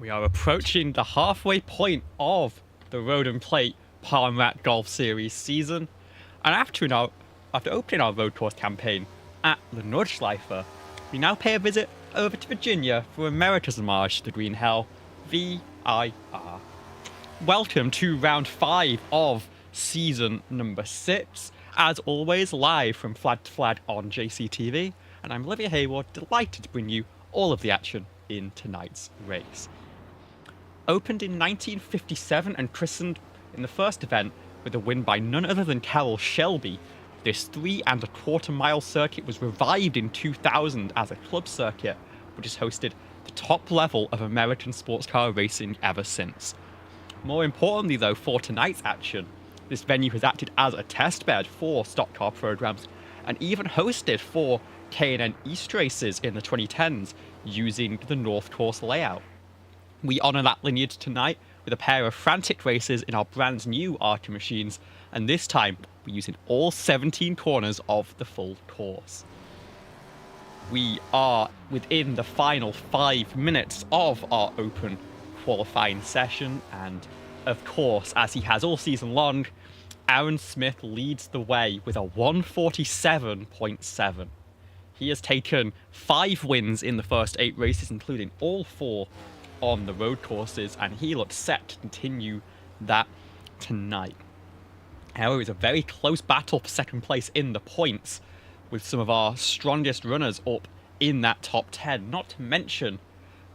We are approaching the halfway point of the Road and Plate Palm Rat Golf Series season, and after opening our road course campaign at the Nordschleife, we now pay a visit over to Virginia for America's homage to the Green Hell, VIR. Welcome to round 5 of season number 6, as always live from Flag to Flag on JCTV, and I'm Olivia Hayward, delighted to bring you all of the action in tonight's race. Opened in 1957 and christened in the first event with a win by none other than Carroll Shelby, this 3.25 mile circuit was revived in 2000 as a club circuit, which has hosted the top level of American sports car racing ever since. More importantly though, for tonight's action, this venue has acted as a testbed for stock car programs and even hosted 4 K&N East races in the 2010s using the North Course layout. We honour that lineage tonight with a pair of frantic races in our brand new Arca machines, and this time we're using all 17 corners of the full course. We are within the final 5 minutes of our open qualifying session, and of course, as he has all season long, Aaron Smith leads the way with a 147.7. He has taken 5 wins in the first 8 races, including all 4 on the road courses, and he looks set to continue that tonight. However, it's a very close battle for second place in the points, with some of our strongest runners up in that top 10, not to mention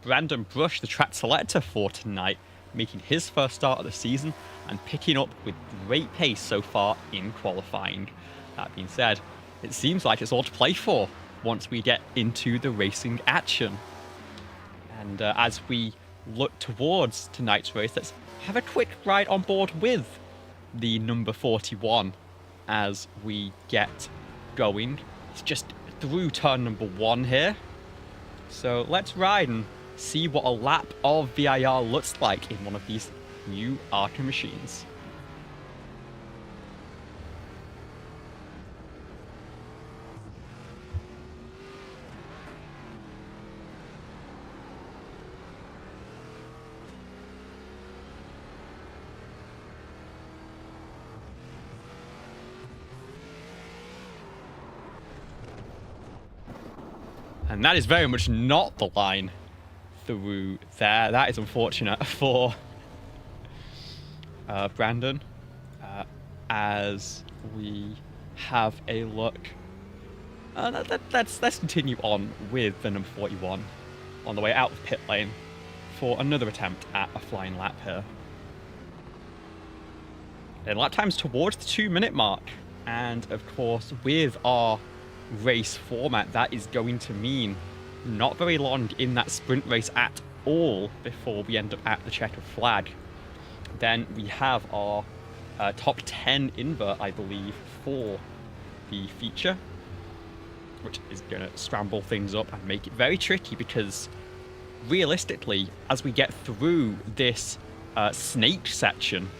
Brandon Brush, the track selector for tonight, making his first start of the season and picking up with great pace so far in qualifying. That being said, it seems like it's all to play for once we get into the racing action. And as we look towards tonight's race, let's have a quick ride on board with the number 41 as we get going. It's just through turn number 1 here. So let's ride and see what a lap of VIR looks like in one of these new Arca machines. And that is very much not the line through there. That is unfortunate for Brandon. As we have a look. Let's continue on with the number 41 on the way out of pit lane for another attempt at a flying lap here. And lap time's towards the 2-minute mark. And of course, with our race format, that is going to mean not very long in that sprint race at all before we end up at the checkered flag. Then we have our top 10 invert, I believe, for the feature, which is going to scramble things up and make it very tricky, because realistically, as we get through this snake section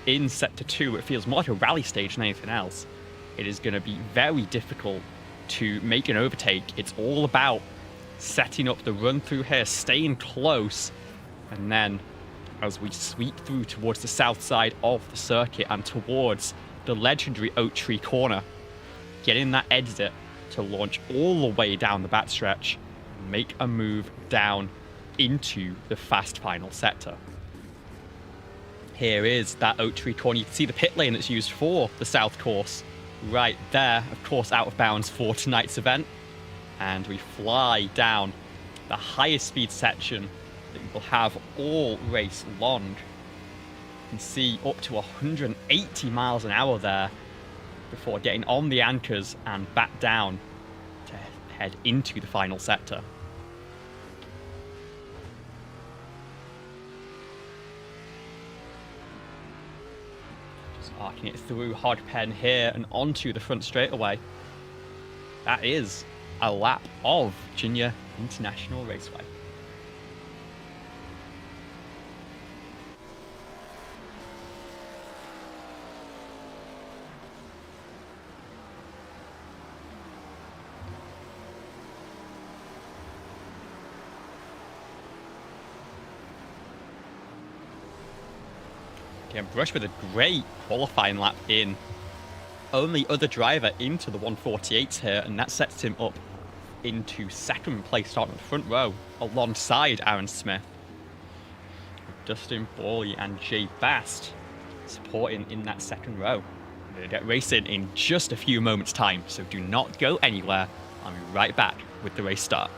in sector 2, it feels more like a rally stage than anything else. It is going to be very difficult to make an overtake. It's all about setting up the run through here, staying close, and then as we sweep through towards the south side of the circuit and towards the legendary Oak Tree corner, getting that exit to launch all the way down the backstretch and make a move down into the fast final sector. Here is that Oak Tree corner. You can see the pit lane that's used for the south course right there, of course out of bounds for tonight's event, and we fly down the highest speed section that we will have all race long. You can see up to 180 miles an hour there before getting on the anchors and back down to head into the final sector. Arcing it through Hogpen here and onto the front straightaway. That is a lap of Virginia International Raceway. Again, Brush with a great qualifying lap in. Only other driver into the 148s here, and that sets him up into second place, starting on the front row, alongside Aaron Smith. Dustin Borley and Jay Bast supporting in that second row. We're going to get racing in just a few moments' time, so do not go anywhere. I'll be right back with the race start.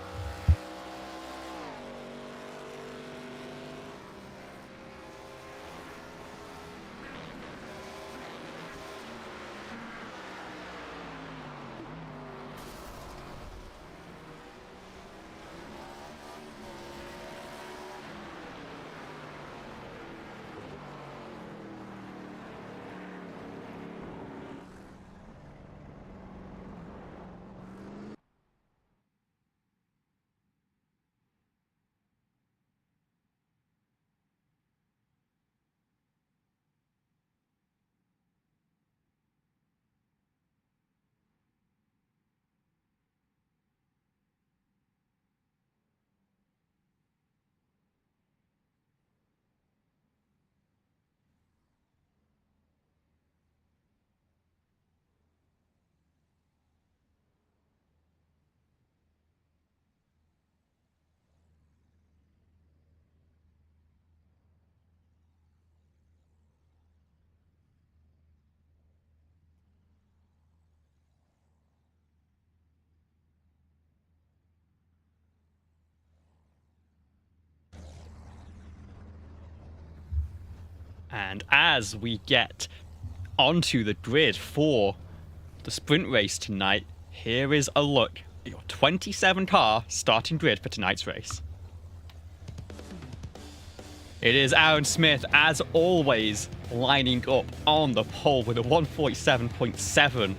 And as we get onto the grid for the sprint race tonight, here is a look at your 27 car starting grid for tonight's race. It is Aaron Smith, as always, lining up on the pole with a 147.7.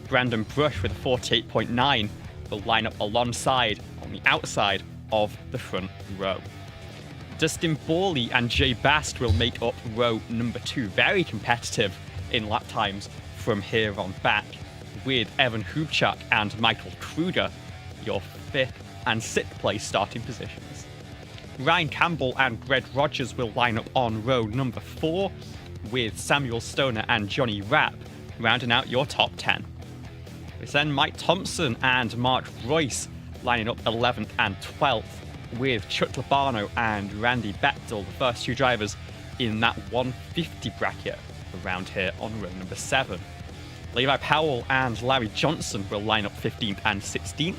Brandon Brush with a 48.9 will line up alongside on the outside of the front row. Dustin Borley and Jay Bast will make up row number 2. Very competitive in lap times from here on back, with Evan Hubchak and Michael Kruger, your 5th and 6th place starting positions. Ryan Campbell and Greg Rogers will line up on row number 4, with Samuel Stoner and Johnny Rapp rounding out your top 10. It's then Mike Thompson and Mark Royce lining up 11th and 12th, with Chuck Labano and Randy Bechtel, the first 2 drivers in that 150 bracket around here on row number 7. Levi Powell and Larry Johnson will line up 15th and 16th,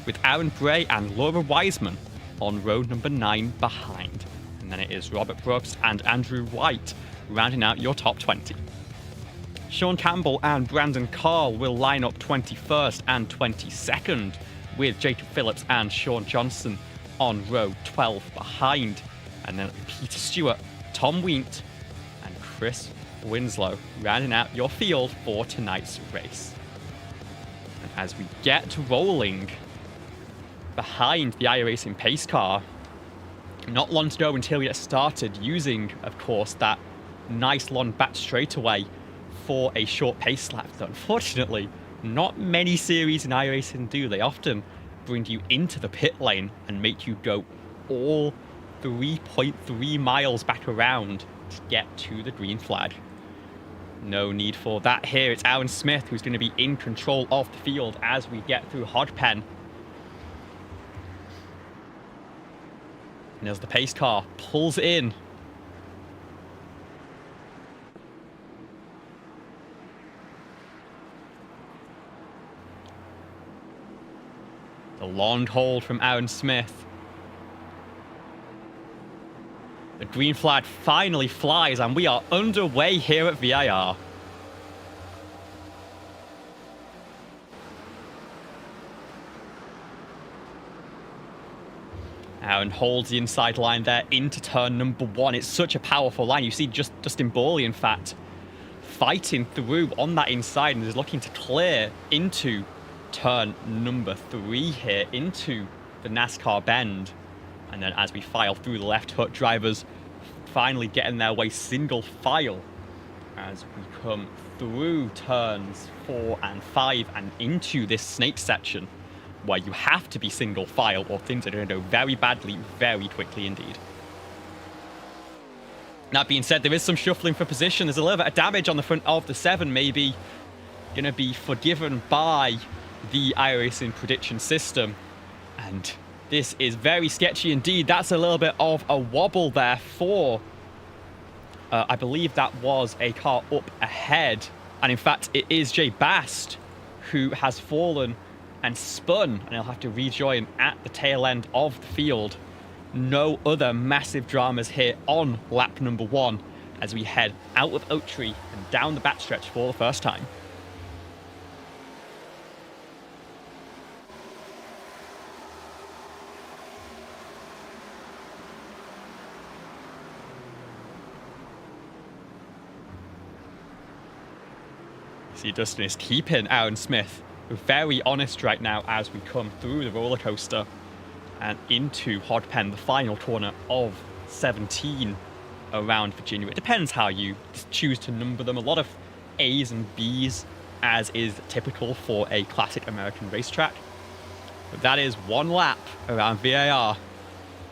with Aaron Bray and Laura Wiseman on row number 9 behind. And then it is Robert Brooks and Andrew White rounding out your top 20. Sean Campbell and Brandon Carl will line up 21st and 22nd, with Jacob Phillips and Sean Johnson on row 12 behind. And then Peter Stewart, Tom Wient and Chris Winslow rounding out your field for tonight's race. And as we get rolling behind the iRacing pace car, not long to go until we get started, using, of course, that nice long back straightaway for a short pace lap that unfortunately not many series in iRacing do. They often bring you into the pit lane and make you go all 3.3 miles back around to get to the green flag. No need for that here. It's Aaron Smith who's going to be in control of the field as we get through Hodpen. And as the pace car pulls in, the long hold from Aaron Smith. The green flag finally flies and we are underway here at VIR. Aaron holds the inside line there into turn number 1. It's such a powerful line. You see just Dustin Borley, in fact, fighting through on that inside and is looking to clear into turn number 3 here, into the NASCAR bend. And then as we file through the left hook, drivers finally getting their way single file as we come through turns 4 and 5 and into this snake section where you have to be single file or things are going to go very badly very quickly indeed. That being said, there is some shuffling for position. There's a little bit of damage on the front of the 7, maybe going to be forgiven by the iRacing prediction system. And this is very sketchy indeed. That's a little bit of a wobble there for, I believe that was a car up ahead. And in fact, it is Jay Bast who has fallen and spun, and he'll have to rejoin at the tail end of the field. No other massive dramas here on lap number 1 as we head out of Oak Tree and down the backstretch for the first time. See, Dustin is keeping Aaron Smith very honest right now as we come through the roller coaster and into Hodpen, the final corner of 17 around Virginia. It depends how you choose to number them. A lot of A's and B's, as is typical for a classic American racetrack. But that is 1 lap around VIR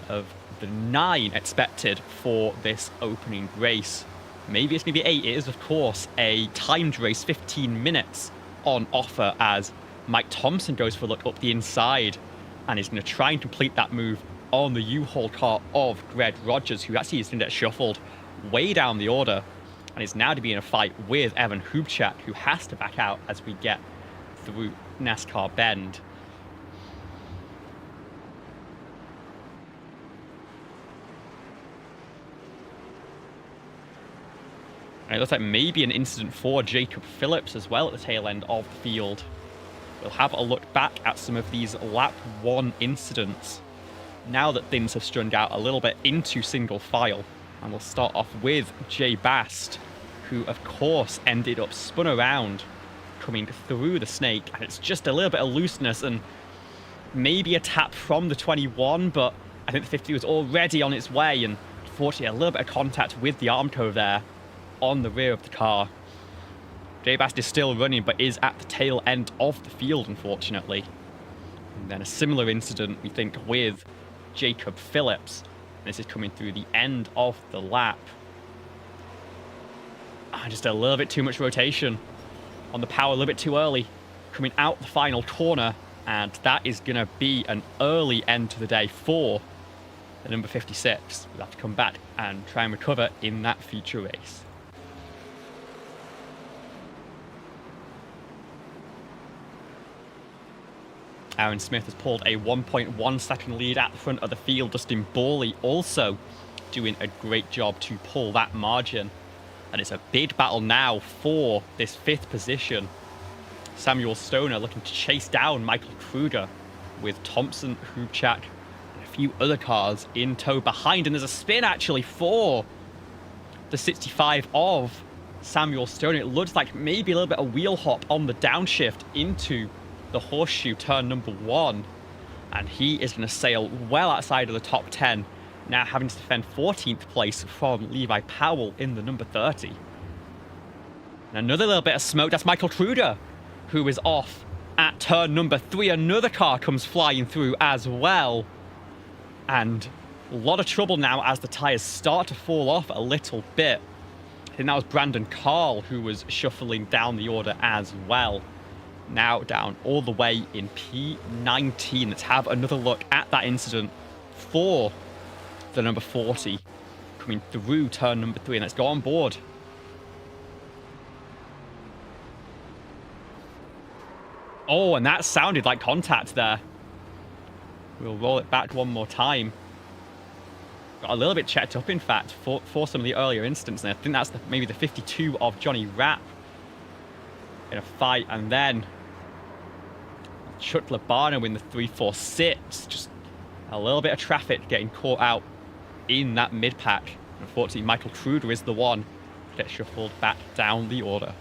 of the 9 expected for this opening race. Maybe it's going to be 8. It is, of course, a timed race, 15 minutes on offer as Mike Thompson goes for a look up the inside and is going to try and complete that move on the U-Haul car of Greg Rogers, who actually is going to get shuffled way down the order and is now to be in a fight with Evan Hubchak, who has to back out as we get through NASCAR Bend. And it looks like maybe an incident for Jacob Phillips as well at the tail end of the field. We'll have a look back at some of these lap 1 incidents now that things have strung out a little bit into single file. And we'll start off with Jay Bast, who of course ended up spun around coming through the snake. And it's just a little bit of looseness and maybe a tap from the 21, but I think the 50 was already on its way, and unfortunately a little bit of contact with the Armco there on the rear of the car. Jay Bast is still running, but is at the tail end of the field, unfortunately. And then a similar incident, we think, with Jacob Phillips. This is coming through the end of the lap. Just a little bit too much rotation on the power, a little bit too early. Coming out the final corner, and that is going to be an early end to the day for the number 56. We'll have to come back and try and recover in that future race. Aaron Smith has pulled a 1.1 second lead at the front of the field. Dustin Borley also doing a great job to pull that margin. And it's a big battle now for this 5th position. Samuel Stoner looking to chase down Michael Kruger with Thompson, Hubchak, and a few other cars in tow behind. And there's a spin actually for the 65 of Samuel Stoner. It looks like maybe a little bit of wheel hop on the downshift into the horseshoe turn number 1, and he is going to sail well outside of the top 10, now having to defend 14th place from Levi Powell in the number 30. And another little bit of smoke, that's Michael Kruger, who is off at turn number 3. Another car comes flying through as well, and a lot of trouble now as the tires start to fall off a little bit. I think that was Brandon Carl who was shuffling down the order as well. Now down all the way in P19. Let's have another look at that incident for the number 40 coming through turn number 3. And let's go on board. Oh, and that sounded like contact there. We'll roll it back one more time. Got a little bit checked up, in fact, for some of the earlier incidents. And I think that's maybe the 52 of Johnny Rapp in a fight. And then Chuck Labano in the 346. Just a little bit of traffic getting caught out in that mid-pack. Unfortunately, Michael Kruger is the one to get shuffled back down the order.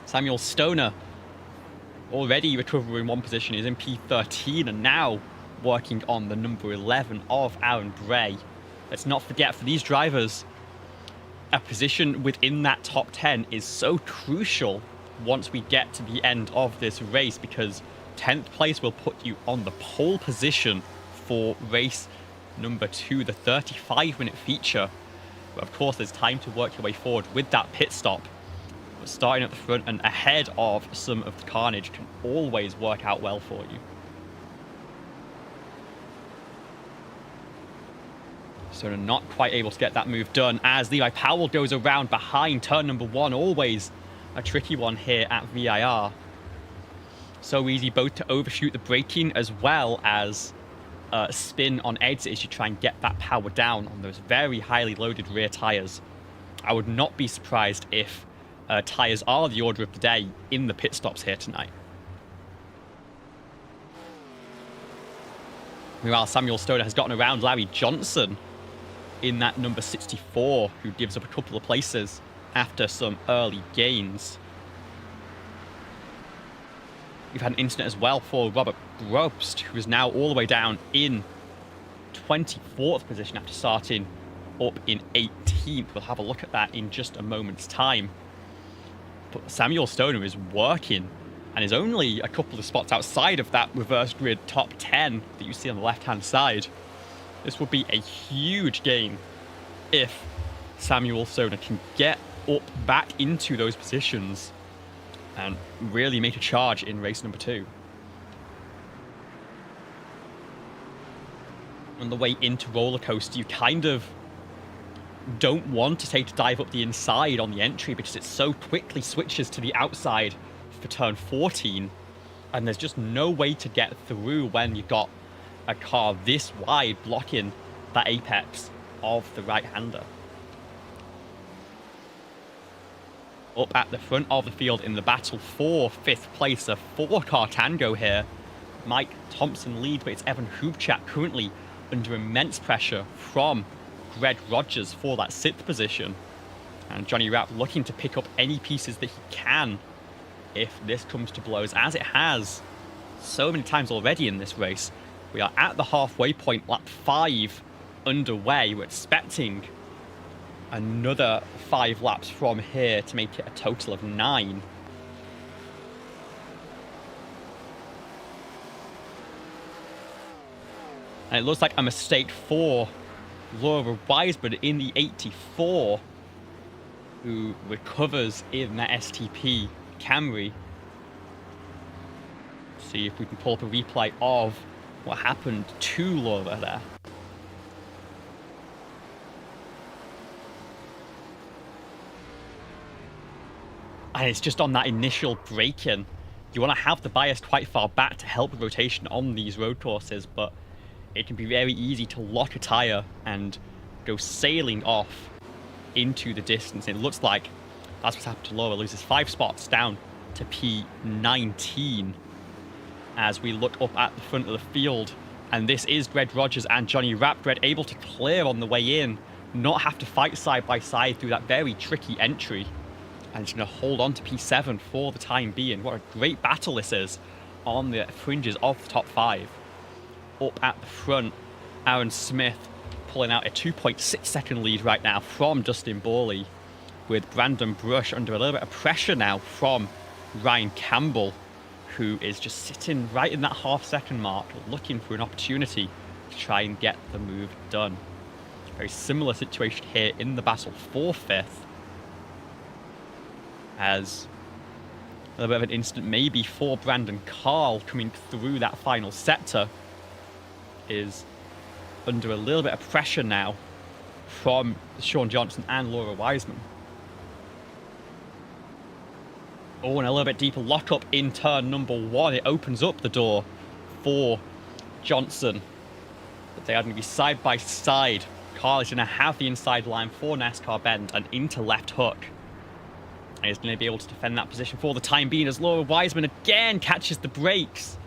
Samuel Stoner already recovering 1 position. He's in P13 and now working on the number 11 of Aaron Bray. Let's not forget, for these drivers, a position within that top 10 is so crucial once we get to the end of this race, because 10th place will put you on the pole position for race number 2, the 35-minute feature. But of course, there's time to work your way forward with that pit stop. But starting at the front and ahead of some of the carnage can always work out well for you. So not quite able to get that move done as Levi Powell goes around behind turn number 1. Always a tricky one here at VIR. So easy both to overshoot the braking as well as spin on exit as you try and get that power down on those very highly loaded rear tyres. I would not be surprised if tyres are the order of the day in the pit stops here tonight. Meanwhile, Samuel Stoner has gotten around Larry Johnson in that number 64, who gives up a couple of places after some early gains. We've had an incident as well for Robert Grobst, who is now all the way down in 24th position after starting up in 18th. We'll have a look at that in just a moment's time. But Samuel Stoner is working and is only a couple of spots outside of that reverse grid top 10 that you see on the left-hand side. This would be a huge gain if Samuel Stoner can get up back into those positions and really make a charge in race number 2. On the way into Roller Coaster, you kind of don't want to take a dive up the inside on the entry because it so quickly switches to the outside for turn 14, and there's just no way to get through when you've got a car this wide blocking that apex of the right-hander. Up at the front of the field in the battle for 5th place, a 4-car tango here. Mike Thompson lead, but it's Evan Hubchak currently under immense pressure from Greg Rogers for that 6th position. And Johnny Rapp looking to pick up any pieces that he can if this comes to blows, as it has so many times already in this race. We are at the halfway point, lap 5 underway. We're expecting another 5 laps from here to make it a total of 9. And it looks like a mistake for Laura Wiseman in the 84, who recovers in that STP Camry. See if we can pull up a replay of what happened to Laura there. And it's just on that initial braking. You want to have the bias quite far back to help with rotation on these road courses, but it can be very easy to lock a tyre and go sailing off into the distance. It looks like that's what's happened to Laura. Loses 5 spots down to P19 as we look up at the front of the field. And this is Greg Rogers and Johnny Rapp. Greg able to clear on the way in, not have to fight side by side through that very tricky entry. And he's going to hold on to P7 for the time being. What a great battle this is on the fringes of the top 5. Up at the front, Aaron Smith pulling out a 2.6 second lead right now from Dustin Borley, with Brandon Brush under a little bit of pressure now from Ryan Campbell, who is just sitting right in that half-second mark, looking for an opportunity to try and get the move done. Very similar situation here in the battle for 5th, as a little bit of an instant maybe for Brandon Carl coming through that final sector is under a little bit of pressure now from Sean Johnson and Laura Wiseman. Oh, and a little bit deeper lockup in turn number 1. It opens up the door for Johnson, but they are going to be side by side. Carl is going to have the inside line for NASCAR bend and into left hook. And he's going to be able to defend that position for the time being as Laura Wiseman again catches the brakes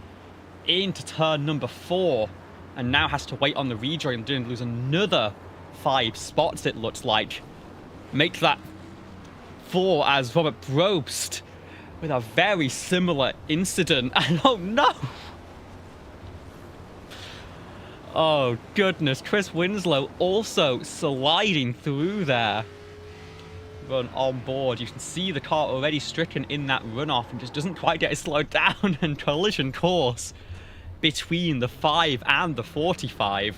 into turn number 4 and now has to wait on the rejoin and lose another 5 spots, it looks like. Make that 4 as Robert Probst with a very similar incident. And oh no! Oh goodness, Chris Winslow also sliding through there. Run on board. You can see the car already stricken in that runoff and just doesn't quite get it slowed down, and collision course between the 5 and the 45.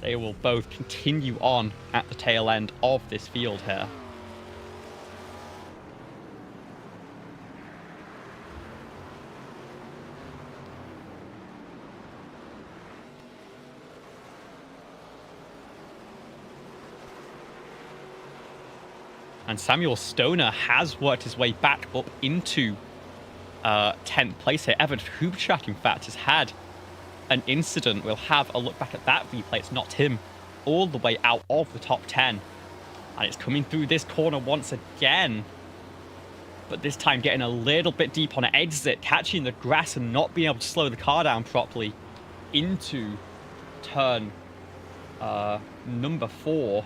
They will both continue on at the tail end of this field here. And Samuel Stoner has worked his way back up into 10th place here. Evan Hubchak, in fact, has had an incident. We'll have a look back at that replay. It's knocked him all the way out of the top 10. And it's coming through this corner once again. But this time getting a little bit deep on an exit, catching the grass and not being able to slow the car down properly into turn number 4.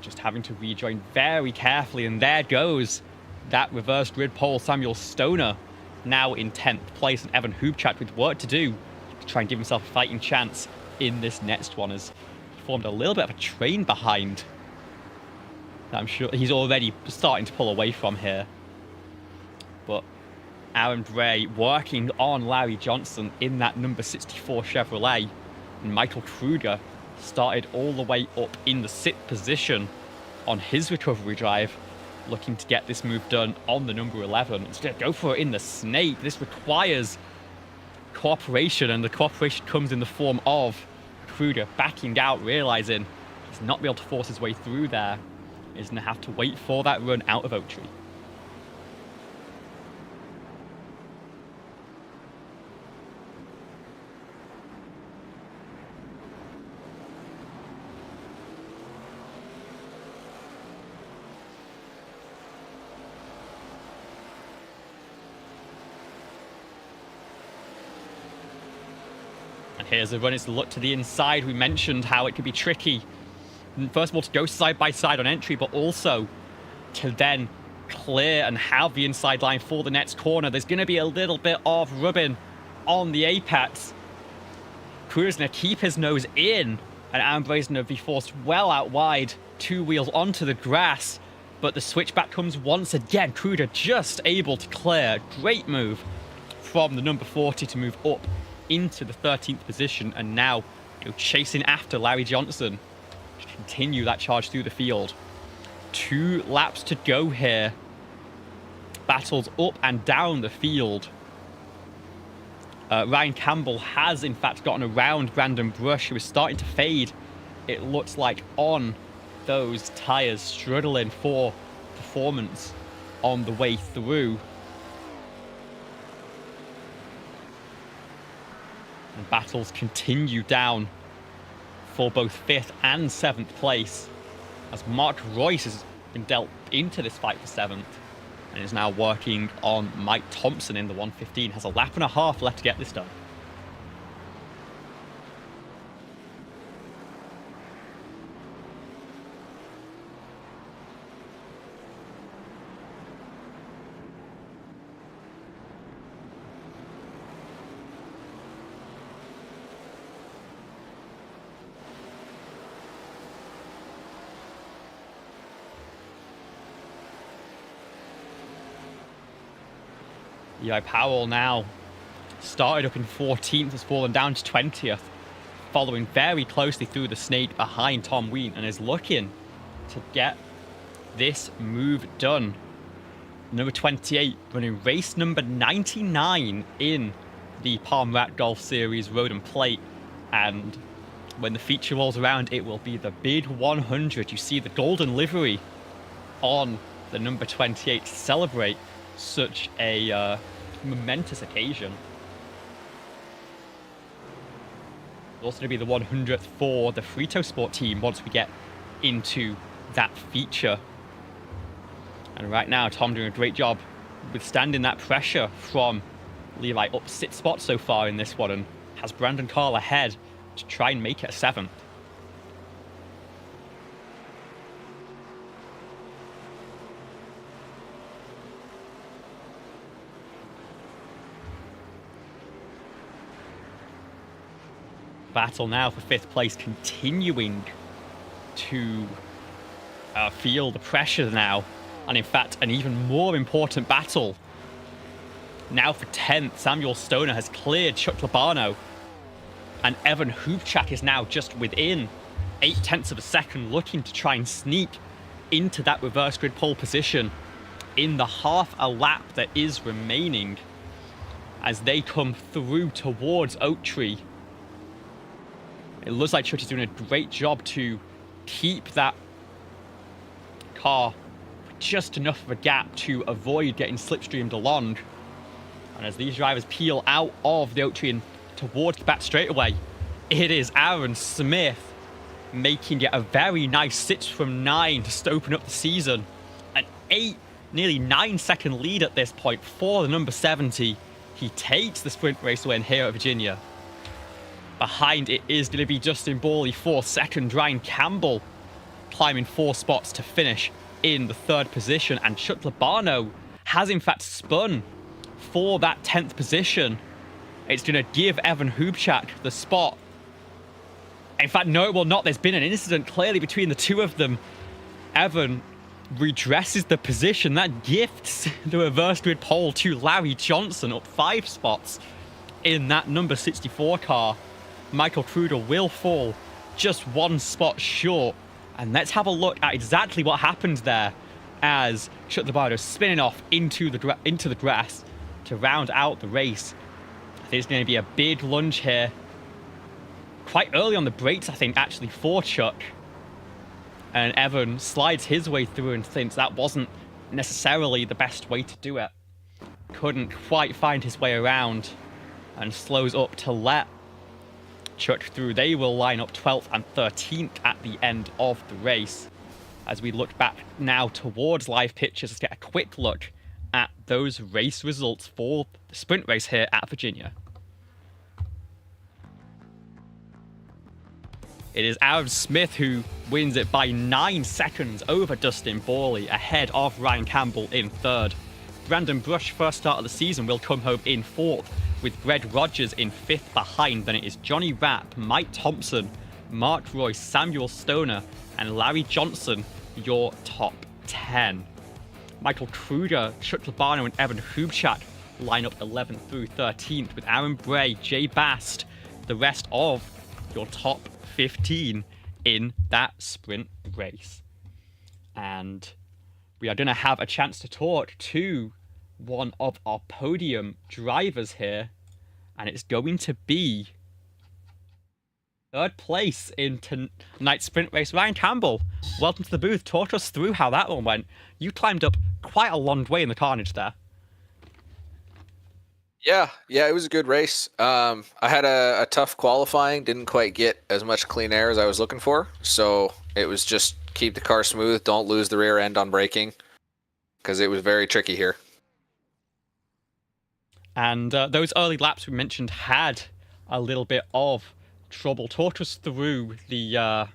Just having to rejoin very carefully, and there goes that reverse grid pole. Samuel Stoner now in 10th place, and Evan Hubchak with work to do to try and give himself a fighting chance in this next one, as he formed a little bit of a train behind that I'm sure he's already starting to pull away from here. But Aaron Bray working on Larry Johnson in that number 64 Chevrolet, and Michael Kruger started all the way up in the 6th position on his recovery drive, looking to get this move done on the number 11. It's going to go for it in the snake. This requires cooperation, and the cooperation comes in the form of Kruger backing out, realizing he's not be able to force his way through there. He's going to have to wait for that run out of Oak Tree. Here's a run. It's a look to the inside. We mentioned how it could be tricky. First of all, to go side by side on entry, but also to then clear and have the inside line for the next corner. There's going to be a little bit of rubbing on the apex. Kruger's going to keep his nose in, and Aaron Bray's going to be forced well out wide, 2 wheels onto the grass. But the switchback comes once again. Kruger just able to clear. Great move from the number 40 to move up into the 13th position, and now chasing after Larry Johnson to continue that charge through the field. 2 laps to go here. Battles up and down the field. Ryan Campbell has in fact gotten around Brandon Brush, who is starting to fade, it looks like, on those tyres, struggling for performance on the way through. And battles continue down for both 5th and 7th place, as Mark Royce has been dealt into this fight for 7th and is now working on Mike Thompson in the 115. Has a lap and a half left to get this done. Eli Powell now started up in 14th, has fallen down to 20th, following very closely through the snake behind Tom Ween, and is looking to get this move done. Number 28 running race number 99 in the Palm Rat Golf Series Road and Plate, and when the feature rolls around, it will be the big 100. You see the golden livery on the number 28 to celebrate such a momentous occasion. It's also going to be the 100th for the Frito Sport team once we get into that feature. And right now, Tom doing a great job withstanding that pressure from Levi, up 6 spots so far in this one, and has Brandon Carl ahead to try and make it a 7th. Battle now for 5th place, continuing to feel the pressure now, and in fact an even more important battle now for 10th. Samuel Stoner has cleared Chuck Labano And Evan Hubchak is now just within 0.8 of a second, looking to try and sneak into that reverse grid pole position in the half a lap that is remaining as they come through towards Oak Tree. It looks like Chutty's doing a great job to keep that car with just enough of a gap to avoid getting slipstreamed along. And as these drivers peel out of the Oak Tree and towards the back straightaway, it is Aaron Smith making it a very nice 6 from 9 to open up the season. An 8, nearly 9-second lead at this point for the number 70. He takes the sprint race win here at Virginia. Behind it is going to be Justin Borley for second. Ryan Campbell climbing 4 spots to finish in the 3rd position. And Chuck Labano has in fact spun for that 10th position. It's going to give Evan Hubchak the spot. In fact, no, it will not. There's been an incident clearly between the two of them. Evan redresses the position. That gifts the reverse grid pole to Larry Johnson, up 5 spots in that number 64 car. Michael Kruger will fall just 1 spot short. And let's have a look at exactly what happened there as Chuck Labano spinning off into the grass to round out the race. I think it's going to be a big lunge here. Quite early on the brakes, I think, actually, for Chuck. And Evan slides his way through and thinks that wasn't necessarily the best way to do it. Couldn't quite find his way around and slows up to let Chuck through. They will line up 12th and 13th at the end of the race. As we look back now towards live pictures, let's get a quick look at those race results for the sprint race here at Virginia. It is Aaron Smith who wins it by 9 seconds over Dustin Borley, ahead of Ryan Campbell in 3rd. Brandon Brush, first start of the season, will come home in 4th, with Greg Rogers in 5th behind. Then it is Johnny Rapp, Mike Thompson, Mark Royce, Samuel Stoner, and Larry Johnson, your top 10. Michael Kruger, Chuck Labano, and Evan Hubchak line up 11th through 13th, with Aaron Bray, Jay Bast, the rest of your top 15 in that sprint race. And we are going to have a chance to talk to one of our podium drivers here, and it's going to be 3rd place in tonight's sprint race, Ryan Campbell. Welcome to the booth. Talk us through how that one went. You climbed up quite a long way in the carnage there. Yeah, it was a good race. I had a tough qualifying, didn't quite get as much clean air as I was looking for, so it was just keep the car smooth, don't lose the rear end on braking, because it was very tricky here. And those early laps we mentioned had a little bit of trouble. Talk us through the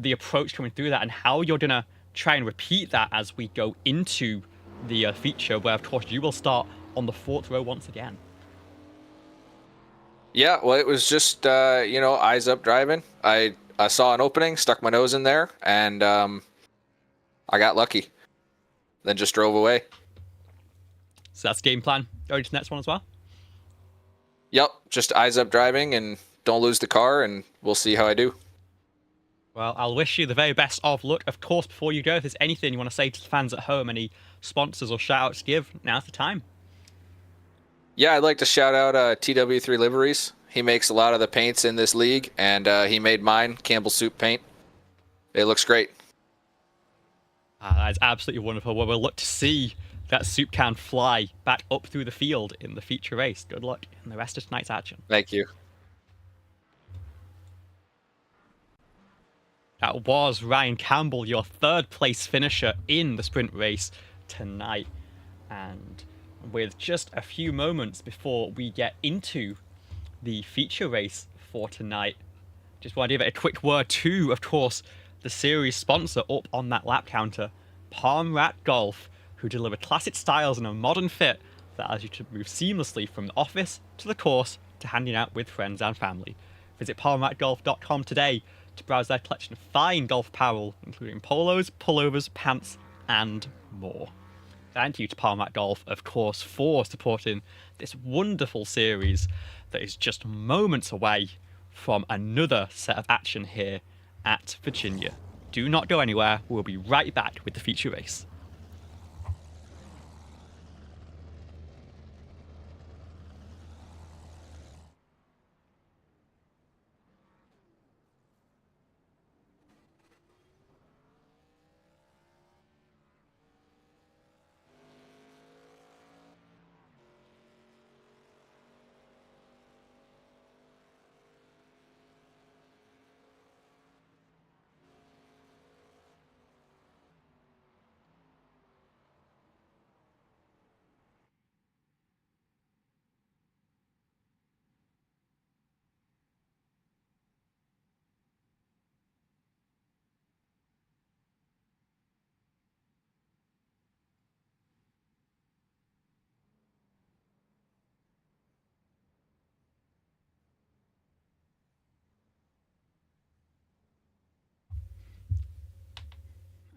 approach coming through that and how you're going to try and repeat that as we go into the feature, where of course you will start on the 4th row once again. Yeah, well, it was just, eyes up driving. I saw an opening, stuck my nose in there, and I got lucky. Then just drove away. So that's game plan going to the next one as well? Yep, just eyes up driving and don't lose the car, and we'll see how I do. Well, I'll wish you the very best of luck. Of course, before you go, if there's anything you want to say to the fans at home, any sponsors or shout-outs to give, now's the time. Yeah, I'd like to shout out TW3 Liveries. He makes a lot of the paints in this league, and he made mine, Campbell Soup paint. It looks great. That's absolutely wonderful. Well, we'll look to see that soup can fly back up through the field in the feature race. Good luck in the rest of tonight's action. Thank you. That was Ryan Campbell, your 3rd place finisher in the sprint race tonight. And with just a few moments before we get into the feature race for tonight, just want to give it a quick word to, of course, the series sponsor up on that lap counter, Palm Rat Golf, who deliver classic styles and a modern fit that allows you to move seamlessly from the office to the course to hanging out with friends and family. Visit palmratgolf.com today to browse their collection of fine golf apparel, including polos, pullovers, pants, and more. Thank you to Palm Rat Golf, of course, for supporting this wonderful series that is just moments away from another set of action here at Virginia. Do not go anywhere. We'll be right back with the feature race.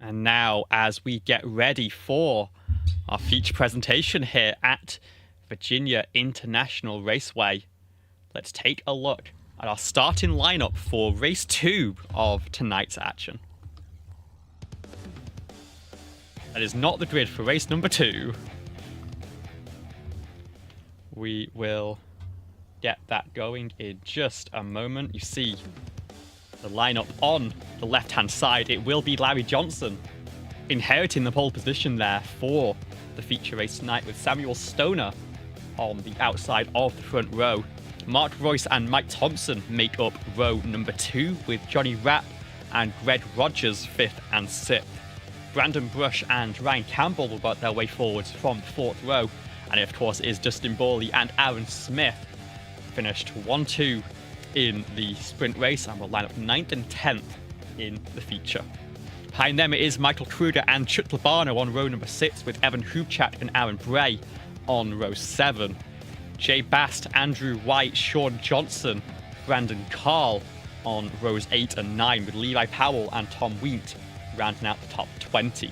And now, as we get ready for our feature presentation here at Virginia International Raceway, let's take a look at our starting lineup for race 2 of tonight's action. That is not the grid for race number 2. We will get that going in just a moment. You see the lineup on the left-hand side. It will be Larry Johnson inheriting the pole position there for the feature race tonight, with Samuel Stoner on the outside of the front row. Mark Royce and Mike Thompson make up row number 2, with Johnny Rapp and Greg Rogers 5th and 6th. Brandon Brush and Ryan Campbell will work their way forwards from the 4th row, and it of course is Dustin Borley and Aaron Smith finished 1-2 in the sprint race and will line up 9th and 10th in the feature. Behind them it is Michael Kruger and Chuck Labano on row number 6, with Evan Hubchak and Aaron Bray on row 7. Jay Bast, Andrew White, Sean Johnson, Brandon Carl on rows 8 and 9, with Levi Powell and Tom Wheat rounding out the top 20.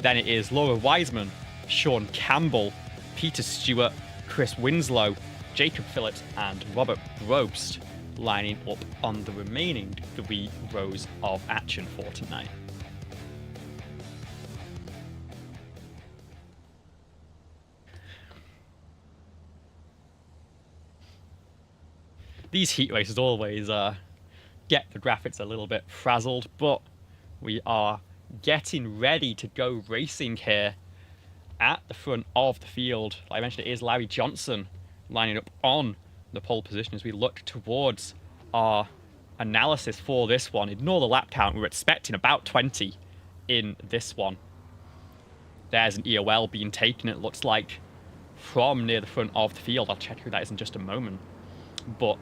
Then it is Laura Wiseman, Sean Campbell, Peter Stewart, Chris Winslow, Jacob Phillips and Robert Brobst lining up on the remaining 3 rows of action for tonight. These heat races always get the graphics a little bit frazzled, but we are getting ready to go racing here at the front of the field. Like I mentioned, it is Larry Johnson lining up on the pole position as we look towards our analysis for this one. Ignore the lap count, we're expecting about 20 in this one. There's an EOL being taken, it looks like, from near the front of the field. I'll check who that is in just a moment. But,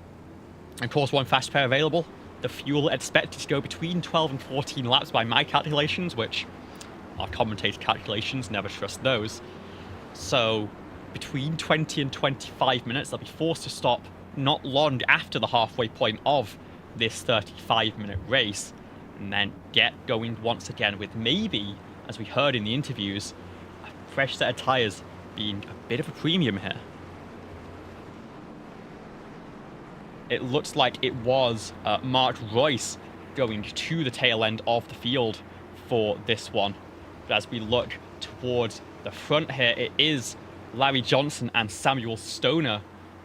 of course, one fast pair available. The fuel expected to go between 12 and 14 laps by my calculations, which are commentator calculations, never trust those. So between 20 and 25 minutes, they'll be forced to stop not long after the halfway point of this 35-minute race, and then get going once again with maybe, as we heard in the interviews, a fresh set of tyres being a bit of a premium here. It looks like it was Mark Royce going to the tail end of the field for this one. But as we look towards the front here, it is Larry Johnson and Samuel Stoner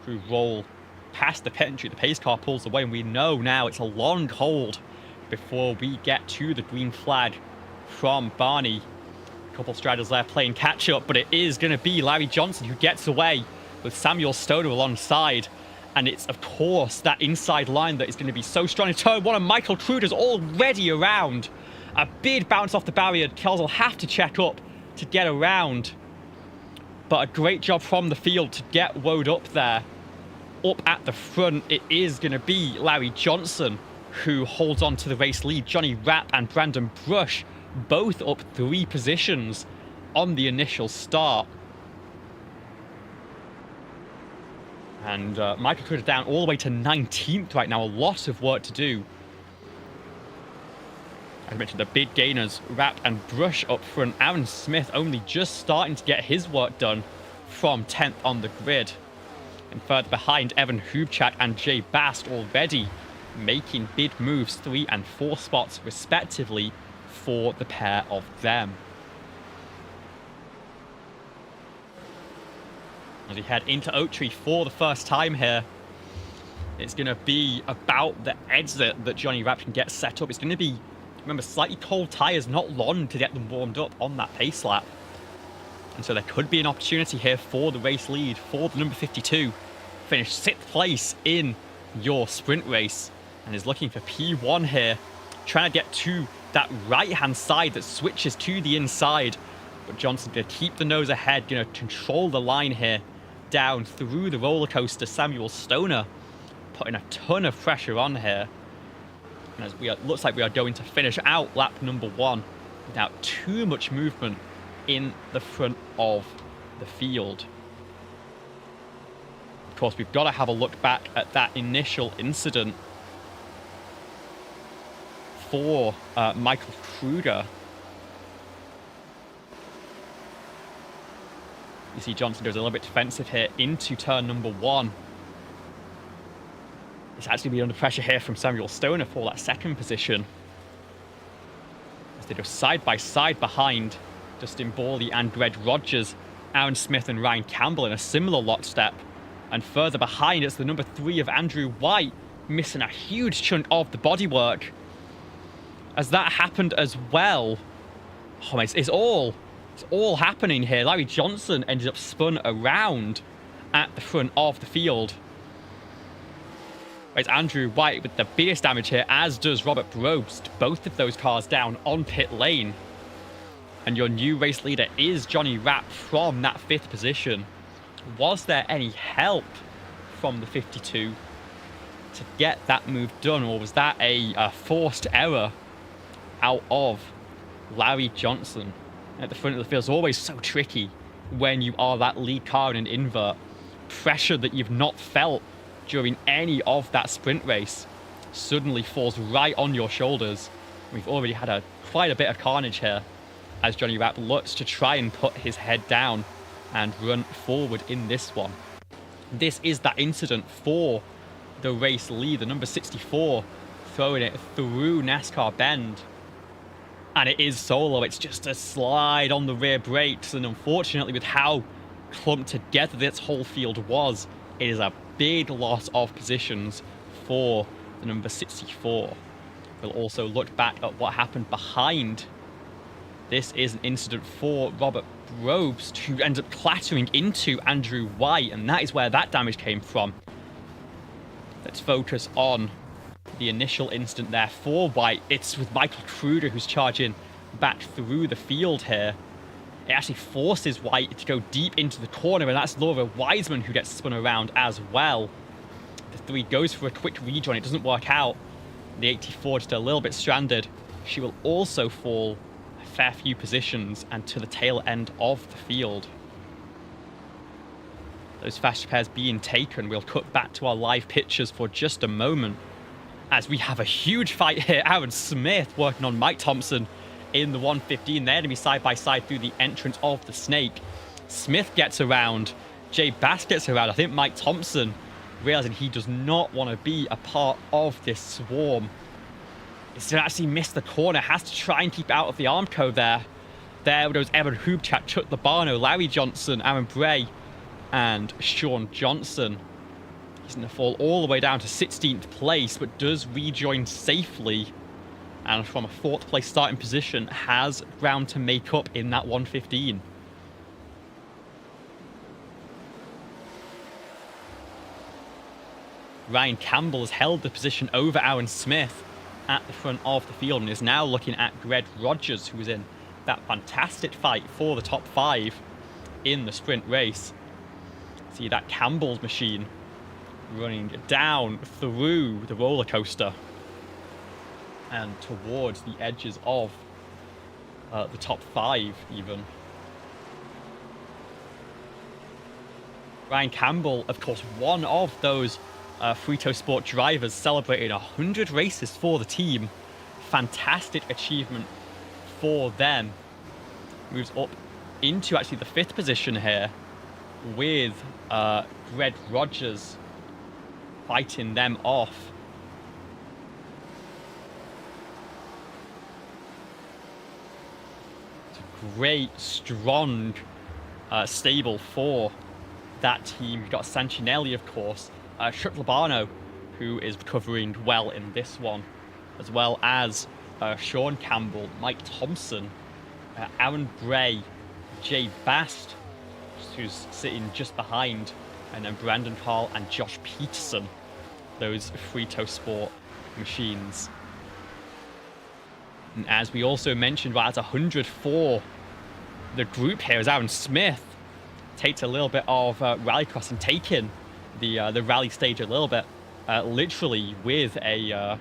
who roll past the pit entry. The pace car pulls away, and we know now it's a long hold before we get to the green flag from Barney. A couple striders there playing catch up, but it is going to be Larry Johnson who gets away with Samuel Stoner alongside. And it's, of course, that inside line that is going to be so strong in turn one. And Michael Kruger's already around. A big bounce off the barrier. Kells will have to check up to get around. But a great job from the field to get woed up there. Up at the front, it is going to be Larry Johnson who holds on to the race lead. Johnny Rapp and Brandon Brush both up 3 positions on the initial start. And Michael Kruger down all the way to 19th right now. A lot of work to do. As I mentioned, the big gainers, Rapp and Brush up front. Aaron Smith only just starting to get his work done from 10th on the grid. And further behind, Evan Hubchak and Jay Bast already making bid moves 3 and 4 spots respectively for the pair of them. As we head into Oak Tree for the first time here, it's going to be about the exit that Johnny Rapp can get set up. It's going to be, remember, slightly cold tyres, not long to get them warmed up on that pace lap. And so there could be an opportunity here for the race lead, for the number 52. Finished 6th place in your sprint race and is looking for P1 here. Trying to get to that right-hand side that switches to the inside. But Johnson going to keep the nose ahead, going to control the line here down through the roller coaster. Samuel Stoner putting a ton of pressure on here. And as looks like we are going to finish out lap number 1 without too much movement in the front of the field. Of course, we've got to have a look back at that initial incident for Michael Kruger. You see Johnson goes a little bit defensive here into turn number 1. It's actually been under pressure here from Samuel Stoner for that second position, as they go side by side behind Dustin Borley and Greg Rogers, Aaron Smith and Ryan Campbell in a similar lockstep. And further behind, it's the number 3 of Andrew White, missing a huge chunk of the bodywork. As that happened as well. Oh, it's all happening here. Larry Johnson ended up spun around at the front of the field. It's Andrew White with the biggest damage here, as does Robert Brobst. Both of those cars down on pit lane. And your new race leader is Johnny Rapp from that 5th position. Was there any help from the 52 to get that move done, or was that a forced error out of Larry Johnson? At the front of the field is always so tricky when you are that lead car in an invert. Pressure that you've not felt during any of that sprint race suddenly falls right on your shoulders. We've already had quite a bit of carnage here as Johnny Rapp looks to try and put his head down and run forward in this one. This is that incident for the race lead, the number 64, throwing it through NASCAR Bend. And it is solo. It's just a slide on the rear brakes. And unfortunately, with how clumped together this whole field was, it is a big loss of positions for the number 64. We'll also look back at what happened behind. This is an incident for Robert Brobst, who ends up clattering into Andrew White, and that is where that damage came from. Let's focus on the initial incident there for White. It's with Michael Kruger who's charging back through the field here. It actually forces White to go deep into the corner, and that's Laura Wiseman who gets spun around as well. The 3 goes for a quick rejoin. It doesn't work out. The 84 just a little bit stranded. She will also fall a fair few positions and to the tail end of the field. Those fast repairs being taken. We'll cut back to our live pictures for just a moment, as we have a huge fight here. Aaron Smith working on Mike Thompson in the 115. They're going to be side by side through the entrance of the Snake. Smith gets around. Jay Bass gets around. I think Mike Thompson, realizing he does not want to be a part of this swarm, is to actually miss the corner. Has to try and keep out of the Armco there. There goes Evan Hubchak, Chuck Labano, Larry Johnson, Aaron Bray, and Sean Johnson. He's going to fall all the way down to 16th place, but does rejoin safely. And from a 4th place starting position, has ground to make up in that 115. Ryan Campbell has held the position over Aaron Smith at the front of the field, and is now looking at Greg Rogers, who was in that fantastic fight for the top 5 in the sprint race. See that Campbell's machine running down through the roller coaster and towards the edges of the top 5 even. Ryan Campbell, of course, one of those Frito Sport drivers, celebrating 100 races for the team. Fantastic achievement for them. Moves up into actually the 5th position here, with Greg Rogers fighting them off. It's a great, strong stable for that team. You've got Sancinelli, of course, Chuck Labano, who is recovering well in this one, as well as Sean Campbell, Mike Thompson, Aaron Bray, Jay Bast, who's sitting just behind, and then Brandon Carl and Josh Peterson, those Frito Sport machines. And as we also mentioned, right at 100 for the group here, as Aaron Smith takes a little bit of rallycross and taking the rally stage a little bit, literally with a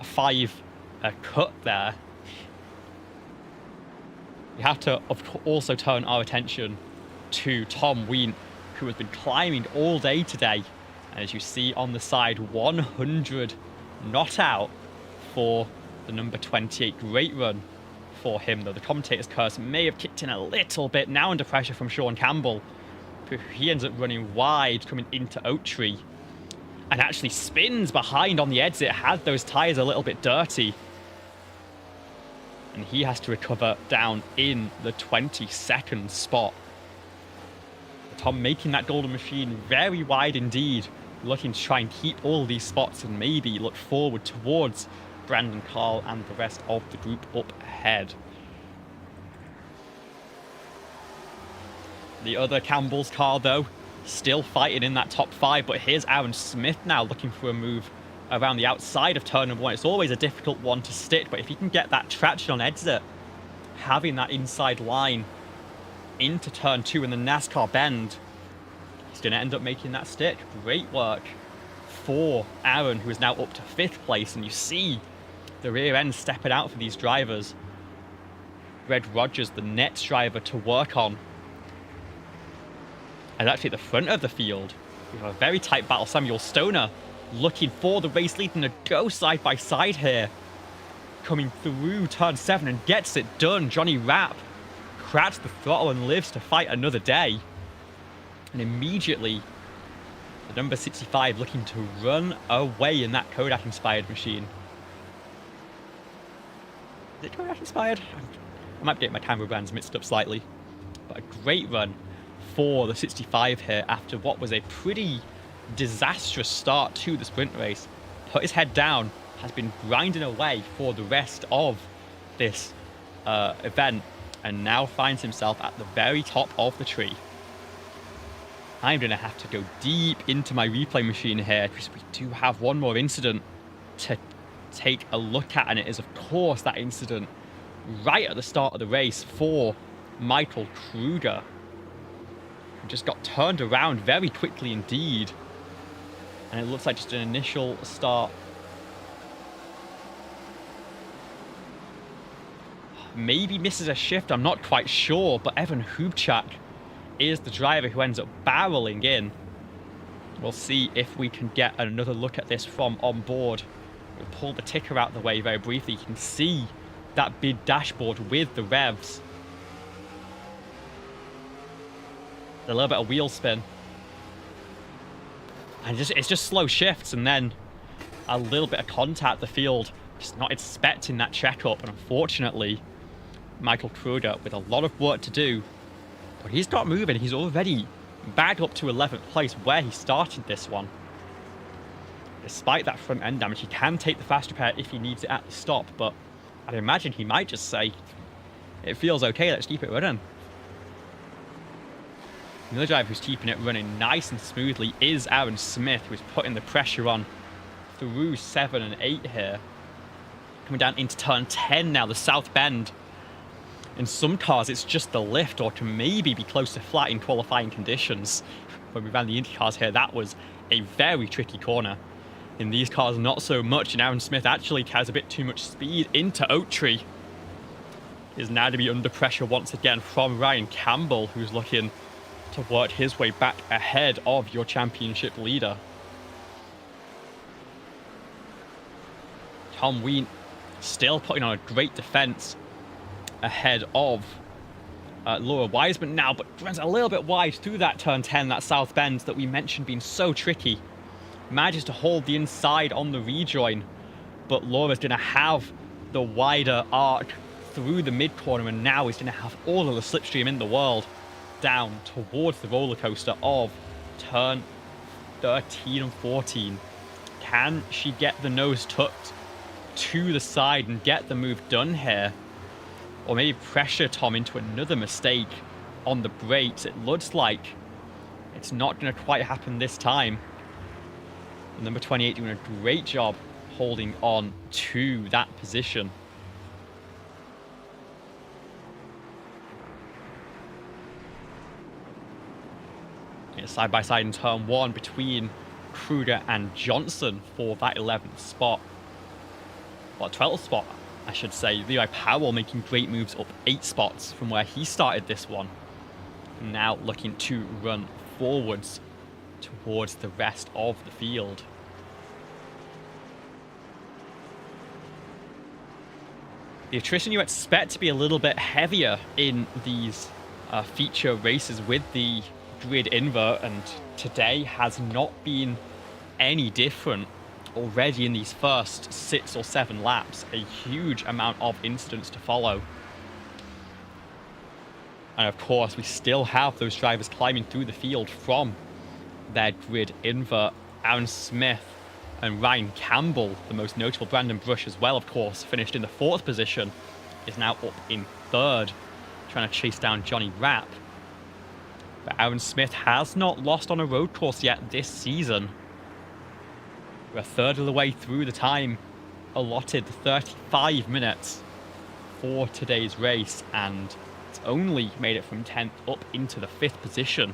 5 cut there. We have to also turn our attention to Tom Ween, who has been climbing all day today. And as you see on the side, 100 not out for the number 28. Great run for him, though the commentator's curse may have kicked in a little bit. Now under pressure from Sean Campbell, but he ends up running wide, coming into Oak Tree, and actually spins behind on the exit. Had those tyres a little bit dirty, and he has to recover down in the 22nd spot. Tom making that golden machine very wide indeed, looking to try and keep all these spots and maybe look forward towards Brandon Carl and the rest of the group up ahead. The other Campbell's car, though, still fighting in that top 5, but here's Aaron Smith now looking for a move around the outside of turn number 1. It's always a difficult one to stick, but if he can get that traction on exit, having that inside line into turn 2 in the NASCAR bend, he's going to end up making that stick. Great work for Aaron, who is now up to 5th place, and you see the rear end stepping out for these drivers. Red Rogers, the next driver to work on, and actually at the front of the field, we have a very tight battle. Samuel Stoner looking for the race lead and to go side by side here. Coming through turn 7 and gets it done. Johnny Rapp cracks the throttle and lives to fight another day. And immediately, the number 65 looking to run away in that Kodak-inspired machine. Is it Kodak-inspired? I might get my camera brands mixed up slightly. But a great run for the 65 here after what was a pretty disastrous start to the sprint race. Put his head down, has been grinding away for the rest of this event, and now finds himself at the very top of the tree. I'm going to have to go deep into my replay machine here because we do have one more incident to take a look at, and it is of course that incident right at the start of the race for Michael Kruger, who just got turned around very quickly indeed, and it looks like just an initial start. Maybe misses a shift, I'm not quite sure, but Evan Hubchak is the driver who ends up barreling in. We'll see if we can get another look at this from on board. We'll pull the ticker out of the way very briefly. You can see that big dashboard with the revs. A little bit of wheel spin. And it's just slow shifts, and then a little bit of contact at the field. Just not expecting that checkup, and unfortunately, Michael Kruger with a lot of work to do, but he's got moving. He's already back up to 11th place where he started this one. Despite that front end damage, he can take the fast repair if he needs it at the stop, but I'd imagine he might just say, it feels okay, let's keep it running. Another driver who's keeping it running nice and smoothly is Aaron Smith, who's putting the pressure on through 7 and 8 here. Coming down into turn 10 now, the south bend. In some cars, it's just the lift, or can maybe be close to flat in qualifying conditions. When we ran the Indy cars here, that was a very tricky corner. In these cars, not so much, and Aaron Smith actually has a bit too much speed into Oak Tree. Is now to be under pressure once again from Ryan Campbell, who's looking to work his way back ahead of your championship leader. Tom Ween still putting on a great defense ahead of Laura Wiseman now, but runs a little bit wide through that turn 10, that south bend that we mentioned being so tricky. Manages to hold the inside on the rejoin, but Laura's going to have the wider arc through the mid-corner, and now he's going to have all of the slipstream in the world down towards the roller coaster of turn 13 and 14. Can she get the nose tucked to the side and get the move done here? Or maybe pressure Tom into another mistake on the brakes? It looks like it's not going to quite happen this time. Number 28 doing a great job holding on to that position. Side by side in turn 1 between Kruger and Johnson for that 11th spot. Well, 12th spot, I should say. Levi Powell making great moves up 8 spots from where he started this one. Now looking to run forwards towards the rest of the field. The attrition you expect to be a little bit heavier in these feature races with the grid invert, and today has not been any different. Already in these first 6 or 7 laps, a huge amount of incidents to follow. And of course, we still have those drivers climbing through the field from their grid invert. Aaron Smith and Ryan Campbell, the most notable. Brandon Brush as well, of course, finished in the 4th position, is now up in 3rd, trying to chase down Johnny Rapp. But Aaron Smith has not lost on a road course yet this season. We're a third of the way through the time allotted, 35 minutes for today's race, and it's only made it from 10th up into the 5th position.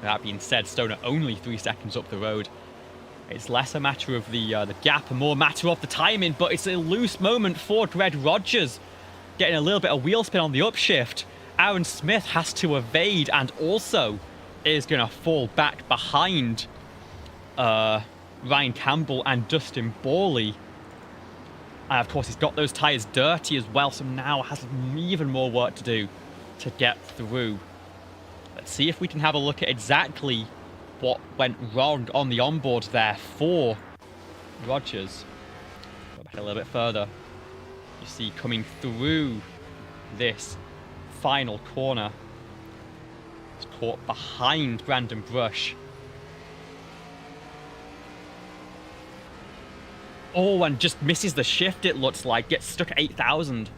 That being said, Stoner only 3 seconds up the road. It's less a matter of the gap and more a matter of the timing, but it's a loose moment for Greg Rogers, getting a little bit of wheel spin on the upshift. Aaron Smith has to evade and also is going to fall back behind Ryan Campbell and Dustin Borley. And of course, he's got those tyres dirty as well, so now has even more work to do to get through. Let's see if we can have a look at exactly what went wrong on the onboard there for Rogers. Go back a little bit further. You see coming through this final corner, it's caught behind Brandon Brush. Oh, and just misses the shift, it looks like. Gets stuck at 8,000.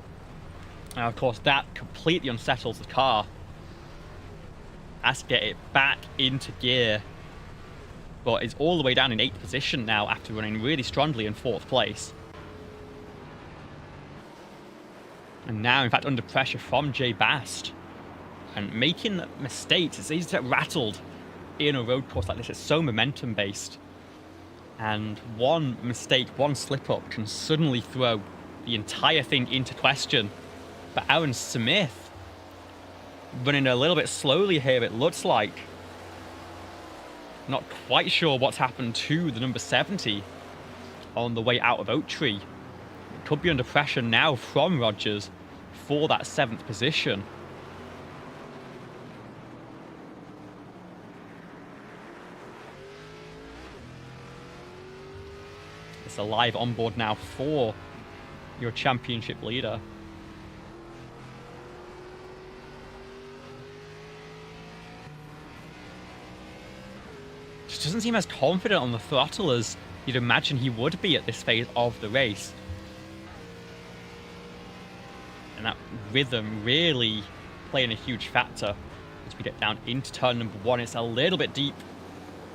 And of course, that completely unsettles the car. Has to get it back into gear. But is all the way down in 8th position now after running really strongly in 4th place. And now, in fact, under pressure from Jay Bast. And making mistakes, it's easy to get rattled in a road course like this. It's so momentum-based. And one mistake, one slip-up can suddenly throw the entire thing into question. But Aaron Smith, running a little bit slowly here, it looks like. Not quite sure what's happened to the number 70 on the way out of Oak Tree. It could be under pressure now from Rogers for that 7th position. It's a live onboard now for your championship leader. Just doesn't seem as confident on the throttle as you'd imagine he would be at this phase of the race. And that rhythm really playing a huge factor as we get down into turn number 1. It's a little bit deep,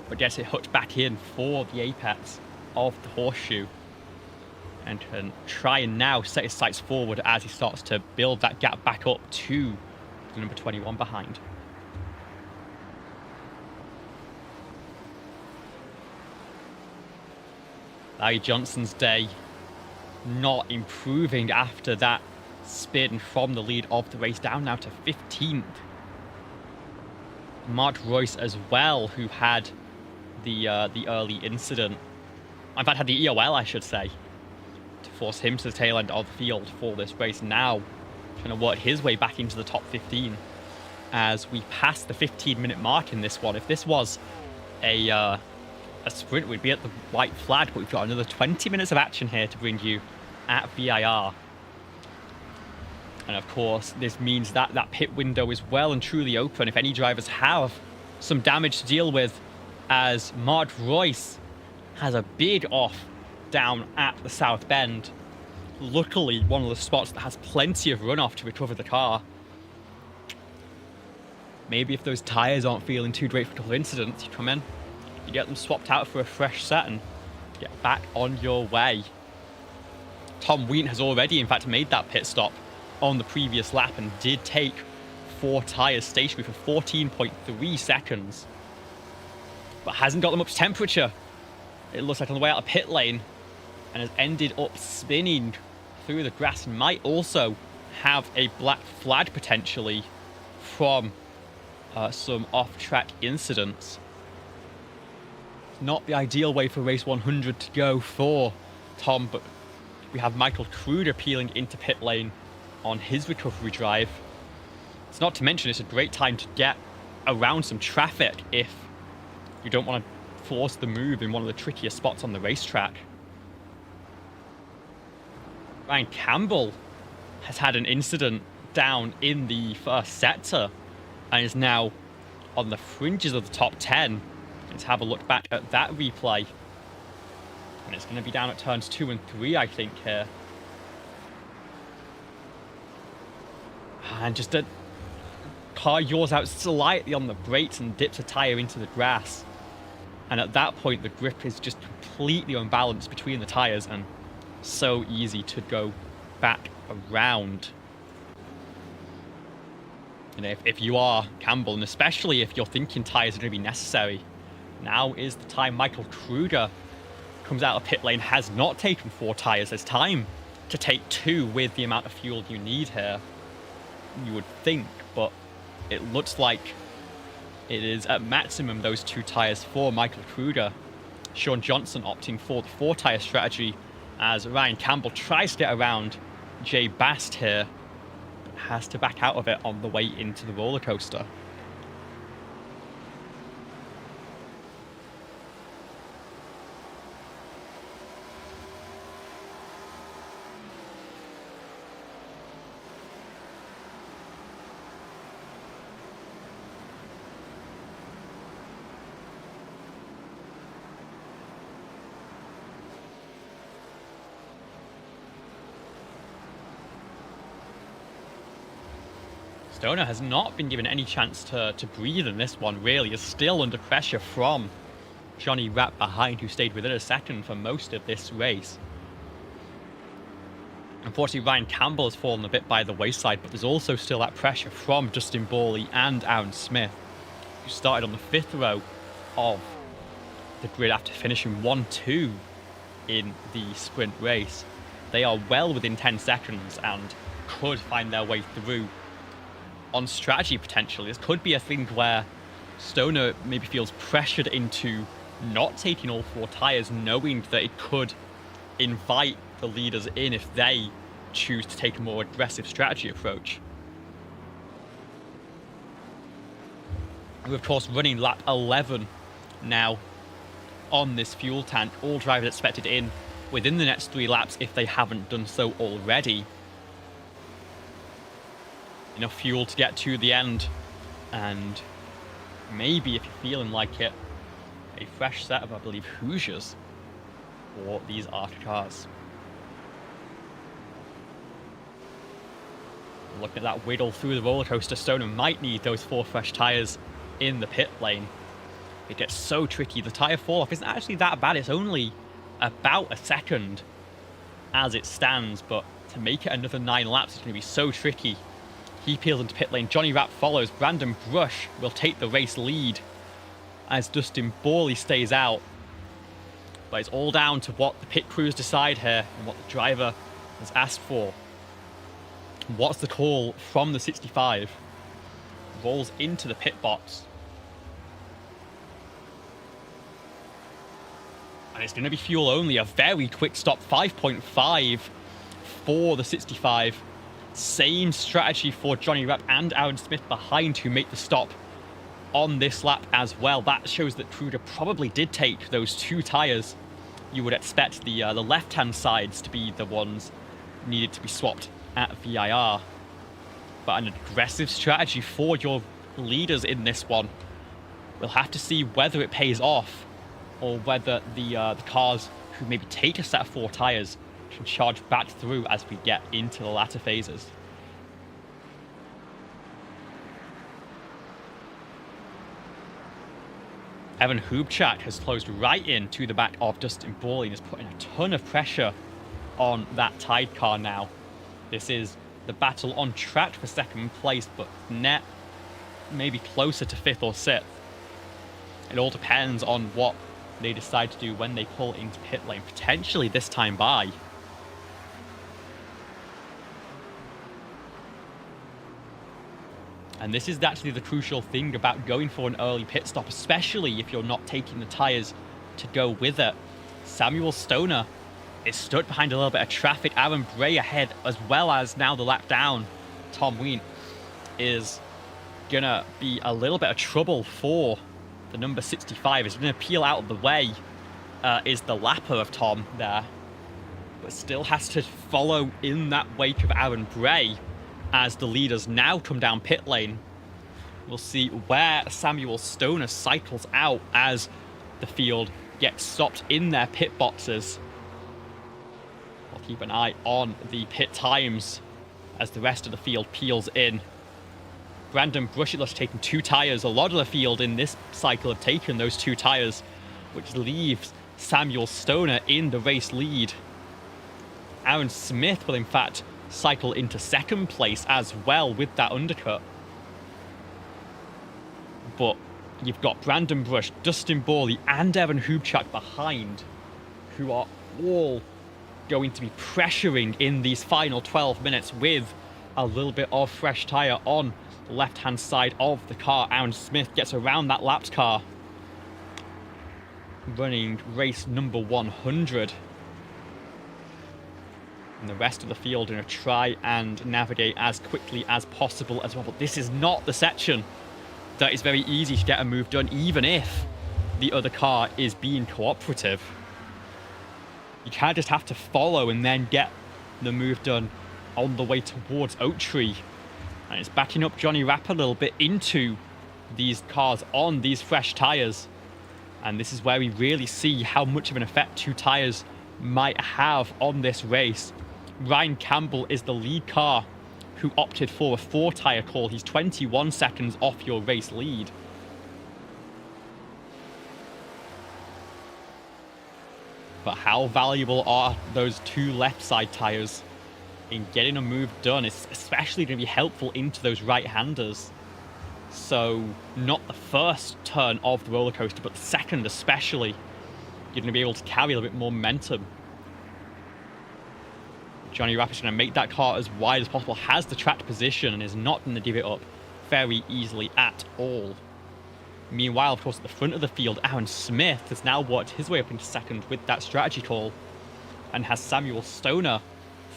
but gets it hooked back in for the apex of the horseshoe. And can try and now set his sights forward as he starts to build that gap back up to the number 21 behind. Larry Johnson's day not improving after that spin from the lead of the race, down now to 15th. Mark Royce as well, who had the early incident. In fact, had the EOL, I should say, to force him to the tail end of the field for this race. Now trying to work his way back into the top 15 as we pass the 15-minute mark in this one. If this was a sprint, we'd be at the white flag, but we've got another 20 minutes of action here to bring you at VIR. And of course, this means that that pit window is well and truly open if any drivers have some damage to deal with, as Mark Royce has a big off down at the South Bend. Luckily, one of the spots that has plenty of runoff to recover the car. Maybe if those tyres aren't feeling too great for a couple of incidents, you come in, you get them swapped out for a fresh set and get back on your way. Tom Wheaton has already, in fact, made that pit stop on the previous lap and did take 4 tyres stationary for 14.3 seconds. But hasn't got them up to temperature. It looks like on the way out of pit lane and has ended up spinning through the grass and might also have a black flag potentially from some off-track incidents. Not the ideal way for race 100 to go for Tom, but we have Michael Kruger peeling into pit lane on his recovery drive. It's not to mention it's a great time to get around some traffic if you don't want to force the move in one of the trickiest spots on the racetrack. Ryan Campbell has had an incident down in the first sector and is now on the fringes of the top 10. Let's have a look back at that replay. And it's going to be down at turns 2 and 3, I think, here. And just a car yaws out slightly on the brakes and dips a tyre into the grass. And at that point, the grip is just completely unbalanced between the tyres and so easy to go back around. And if you are Campbell, and especially if you're thinking tyres are going to be necessary, now is the time. Michael Kruger comes out of pit lane, has not taken 4 tyres. There's time to take 2 with the amount of fuel you need here, you would think, but it looks like it is at maximum those 2 tyres for Michael Kruger. Sean Johnson opting for the 4 tyre strategy as Ryan Campbell tries to get around Jay Bast here, but has to back out of it on the way into the roller coaster. Stoner has not been given any chance to breathe in this one, really. Is still under pressure from Johnny Rapp behind, who stayed within a second for most of this race. Unfortunately, Ryan Campbell has fallen a bit by the wayside, but there's also still that pressure from Justin Borley and Aaron Smith, who started on the 5th row of the grid after finishing 1-2 in the sprint race. They are well within 10 seconds and could find their way through on strategy potentially. This could be a thing where Stoner maybe feels pressured into not taking all 4 tyres, knowing that it could invite the leaders in if they choose to take a more aggressive strategy approach. We're of course running lap 11 now on this fuel tank. All drivers expected in within the next 3 laps if they haven't done so already. Enough fuel to get to the end, and maybe, if you're feeling like it, a fresh set of, I believe, Hoosiers for these ARCA cars. Looking at that wiggle through the roller coaster, Stoner might need those 4 fresh tyres in the pit lane. It gets so tricky. The tyre fall off isn't actually that bad. It's only about a second as it stands, but to make it another 9 laps is going to be so tricky. He peels into pit lane. Johnny Rapp follows. Brandon Brush will take the race lead as Dustin Borley stays out. But it's all down to what the pit crews decide here and what the driver has asked for. What's the call from the 65? Rolls into the pit box. And it's going to be fuel only. A very quick stop. 5.5 for the 65. Same strategy for Johnny Rapp and Aaron Smith behind, who make the stop on this lap as well. That shows that Kruger probably did take those 2 tyres. You would expect the left-hand sides to be the ones needed to be swapped at VIR. but an aggressive strategy for your leaders in this one. We'll have to see whether it pays off, or whether the cars who maybe take a set of 4 tyres can charge back through as we get into the latter phases. Evan Hubchak has closed right in to the back of Dustin Borley and is putting a ton of pressure on that Tide car now. This is the battle on track for 2nd place, but net maybe closer to 5th or 6th. It all depends on what they decide to do when they pull into pit lane, potentially this time by. And this is actually the crucial thing about going for an early pit stop, especially if you're not taking the tyres to go with it. Samuel Stoner is stuck behind a little bit of traffic. Aaron Bray ahead, as well as now the lap down. Tom Ween is gonna be a little bit of trouble for the number 65. Is gonna peel out of the way, is the lapper of Tom there, but still has to follow in that wake of Aaron Bray as the leaders now come down pit lane. We'll see where Samuel Stoner cycles out as the field gets stopped in their pit boxes. We'll keep an eye on the pit times as the rest of the field peels in. Brandon Brushitlush taking 2 tyres. A lot of the field in this cycle have taken those 2 tyres, which leaves Samuel Stoner in the race lead. Aaron Smith will in fact cycle into 2nd place as well with that undercut. But you've got Brandon Brush, Dustin Borley and Evan Hubchak behind, who are all going to be pressuring in these final 12 minutes with a little bit of fresh tyre on the left-hand side of the car. Aaron Smith gets around that lapped car, running race number 100. And the rest of the field are going to try and navigate as quickly as possible as well. But this is not the section that is very easy to get a move done, even if the other car is being cooperative. You can't just have to follow and then get the move done on the way towards Oak Tree. And it's backing up Johnny Rapp a little bit into these cars on these fresh tyres. And this is where we really see how much of an effect 2 tyres might have on this race. Ryan Campbell is the lead car who opted for a 4 tyre call. He's 21 seconds off your race lead. But how valuable are those 2 left side tyres in getting a move done? It's especially going to be helpful into those right-handers. So not the first turn of the roller coaster, but the second especially, you're going to be able to carry a little bit more momentum. Johnny Rapp is going to make that car as wide as possible, has the track position, and is not going to give it up very easily at all. Meanwhile, of course, at the front of the field, Aaron Smith has now worked his way up into 2nd with that strategy call, and has Samuel Stoner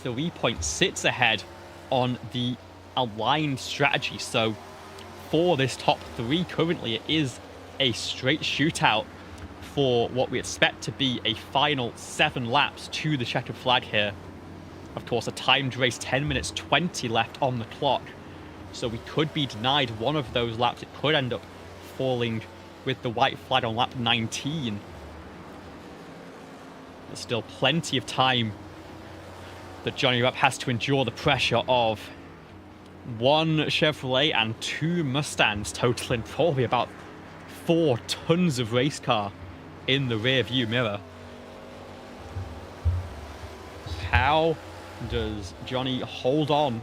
3 points ahead on the aligned strategy. So for this top 3 currently, it is a straight shootout for what we expect to be a final 7 laps to the checkered flag here. Of course, a timed race, 10 minutes 20 left on the clock. So we could be denied one of those laps. It could end up falling with the white flag on lap 19. There's still plenty of time that Johnny Rapp has to endure the pressure of 1 Chevrolet and 2 Mustangs, totaling probably about 4 tons of race car in the rear view mirror. How does Johnny hold on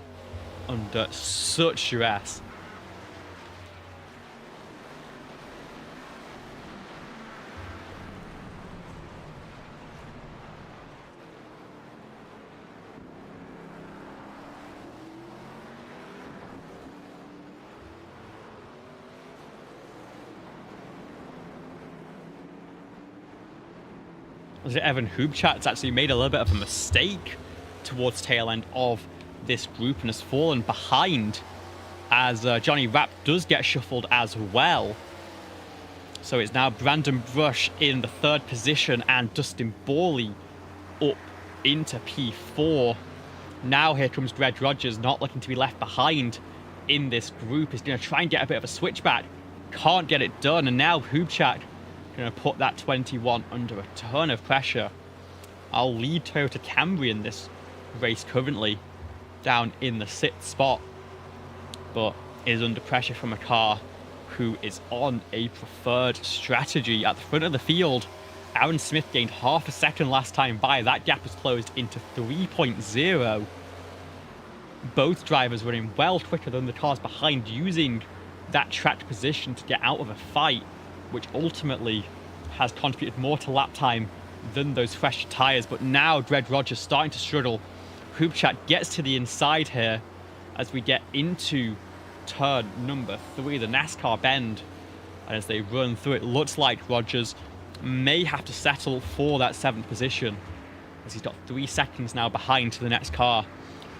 under such stress? Evan Hubchat's actually made a little bit of a mistake towards tail end of this group and has fallen behind as Johnny Rapp does get shuffled as well. So it's now Brandon Brush in the 3rd position and Dustin Borley up into P4. Now here comes Greg Rogers, not looking to be left behind in this group is going to try and get a bit of a switchback. Can't get it done, and now Hubchak going to put that 21 under a ton of pressure. I'll lead Toyota Camry in this race currently, down in the 6th spot, but is under pressure from a car who is on a preferred strategy at the front of the field. Aaron Smith gained half a second last time by. That gap has closed into 3.0. Both drivers running well quicker than the cars behind, using that tracked position to get out of a fight, which ultimately has contributed more to lap time than those fresh tyres. But now Greg Rogers starting to struggle. Hubchak gets to the inside here as we get into turn number 3, the NASCAR bend. And as they run through, it looks like Rogers may have to settle for that 7th position, as he's got 3 seconds now behind to the next car,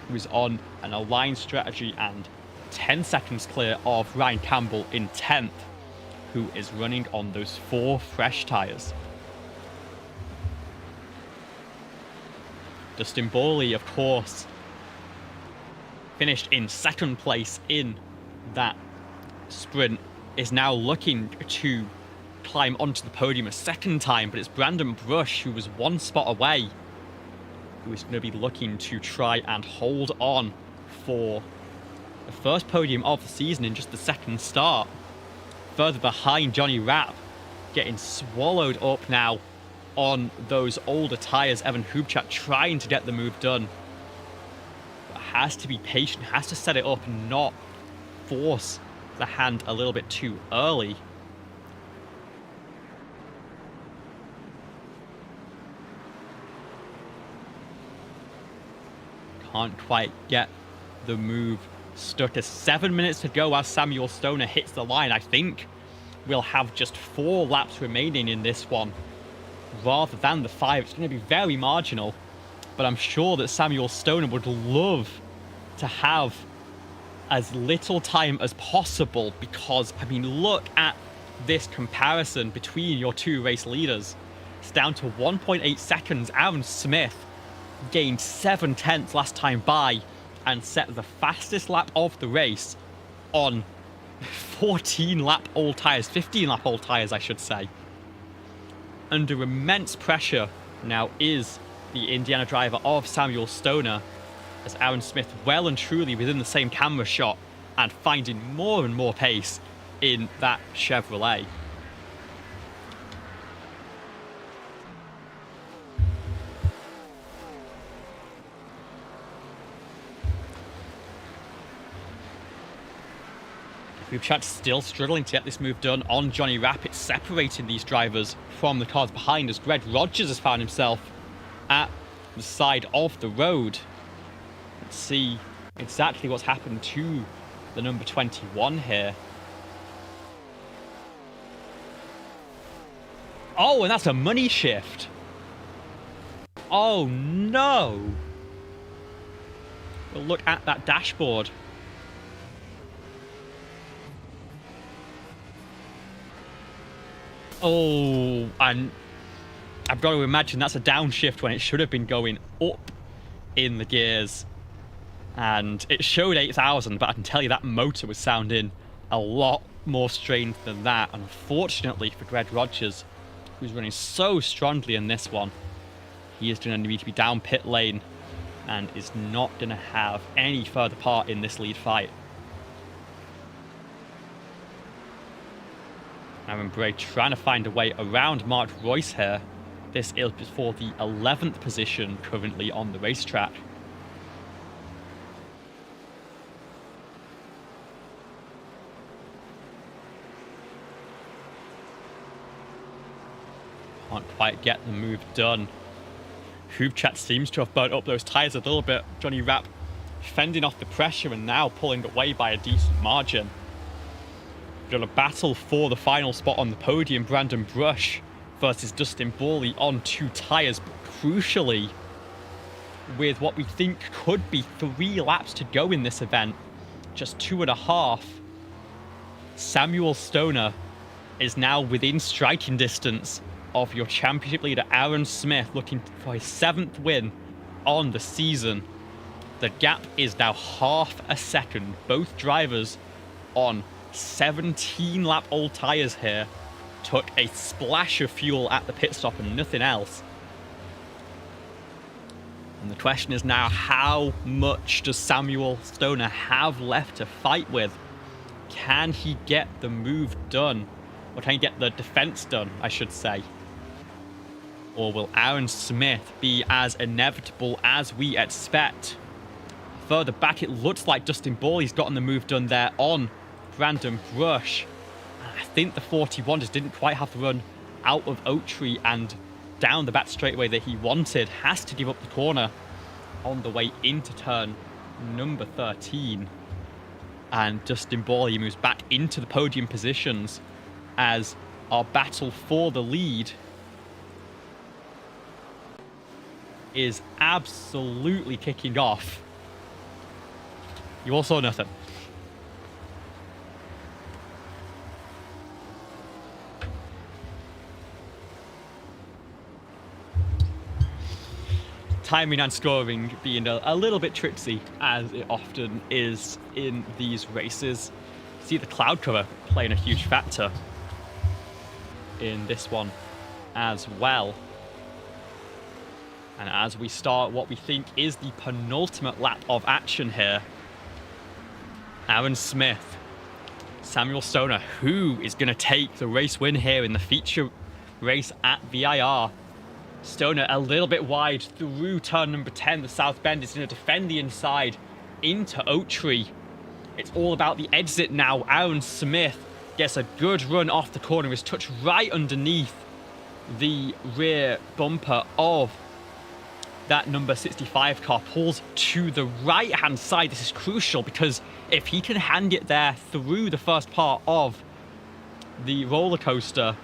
who is on an aligned strategy and 10 seconds clear of Ryan Campbell in 10th, who is running on those 4 fresh tyres. Dustin Borley, of course, finished in 2nd place in that sprint, is now looking to climb onto the podium a 2nd time, but it's Brandon Brush, who was 1 spot away, who is going to be looking to try and hold on for the first podium of the season in just the 2nd start. Further behind, Johnny Rapp getting swallowed up now on those older tyres. Evan Hubchak trying to get the move done, but has to be patient, has to set it up and not force the hand a little bit too early. Can't quite get the move stuck. There's 7 minutes to go as Samuel Stoner hits the line. I think we'll have just 4 laps remaining in this one rather than the 5. It's going to be very marginal, but I'm sure that Samuel Stoner would love to have as little time as possible, because, I mean, look at this comparison between your 2 race leaders. It's down to 1.8 seconds. Aaron Smith gained 7/10 last time by and set the fastest lap of the race on 15 lap old tyres, I should say. Under immense pressure now is the Indiana driver of Samuel Stoner, as Aaron Smith well and truly within the same camera shot and finding more and more pace in that Chevrolet. Hubchak's still struggling to get this move done on Johnny Rapp. It's separating these drivers from the cars behind, as Greg Rogers has found himself at the side of the road. Let's see exactly what's happened to the number 21 here. Oh, and that's a money shift. Oh no. Well, look at that dashboard. Oh, and I've got to imagine that's a downshift when it should have been going up in the gears. And it showed 8,000, but I can tell you that motor was sounding a lot more strained than that. And unfortunately for Greg Rogers, who's running so strongly in this one, he is going to need to be down pit lane and is not going to have any further part in this lead fight. Aaron Bray trying to find a way around Mark Royce here. This is for the 11th position currently on the racetrack. Can't quite get the move done. Hubchak seems to have burnt up those tyres a little bit. Johnny Rapp fending off the pressure and now pulling away by a decent margin. We've got a battle for the final spot on the podium. Brandon Brush versus Dustin Borley on 2 tyres, but crucially, with what we think could be 3 laps to go in this event, just 2.5, Samuel Stoner is now within striking distance of your championship leader Aaron Smith, looking for his 7th win on the season. The gap is now half a second. Both drivers on 17-lap-old tyres here took a splash of fuel at the pit stop and nothing else. And the question is now, how much does Samuel Stoner have left to fight with? Can he get the move done? Or can he get the defense done, I should say? Or will Aaron Smith be as inevitable as we expect? Further back, it looks like Dustin Borley's gotten the move done there on Brandon Brush. I think the 41 just didn't quite have to run out of Oak Tree and down the back straightaway that he wanted. Has to give up the corner on the way into turn number 13. And Dustin Borley moves back into the podium positions as our battle for the lead is absolutely kicking off. You all saw nothing. Timing and scoring being a little bit tricksy, as it often is in these races. See the cloud cover playing a huge factor in this one as well. And as we start what we think is the penultimate lap of action here, Aaron Smith, Samuel Stoner, who is going to take the race win here in the feature race at VIR. Stoner a little bit wide through turn number 10. The South Bend is going to defend the inside into Oak Tree. It's all about the exit now. Aaron Smith gets a good run off the corner. Is touched right underneath the rear bumper of that number 65 car. Pulls to the right-hand side. This is crucial because if he can hand it there through the first part of the roller coaster,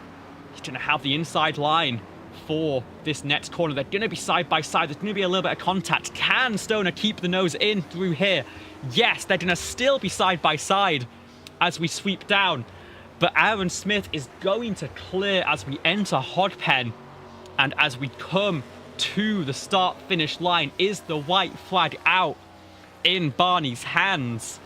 he's going to have the inside line for this next corner. They're going to be side by side. There's going to be a little bit of contact. Can Stoner keep the nose in through here? Yes, they're going to still be side by side as we sweep down. But Aaron Smith is going to clear as we enter Hodpen. And as we come to the start-finish line, is the white flag out in Barney's hands?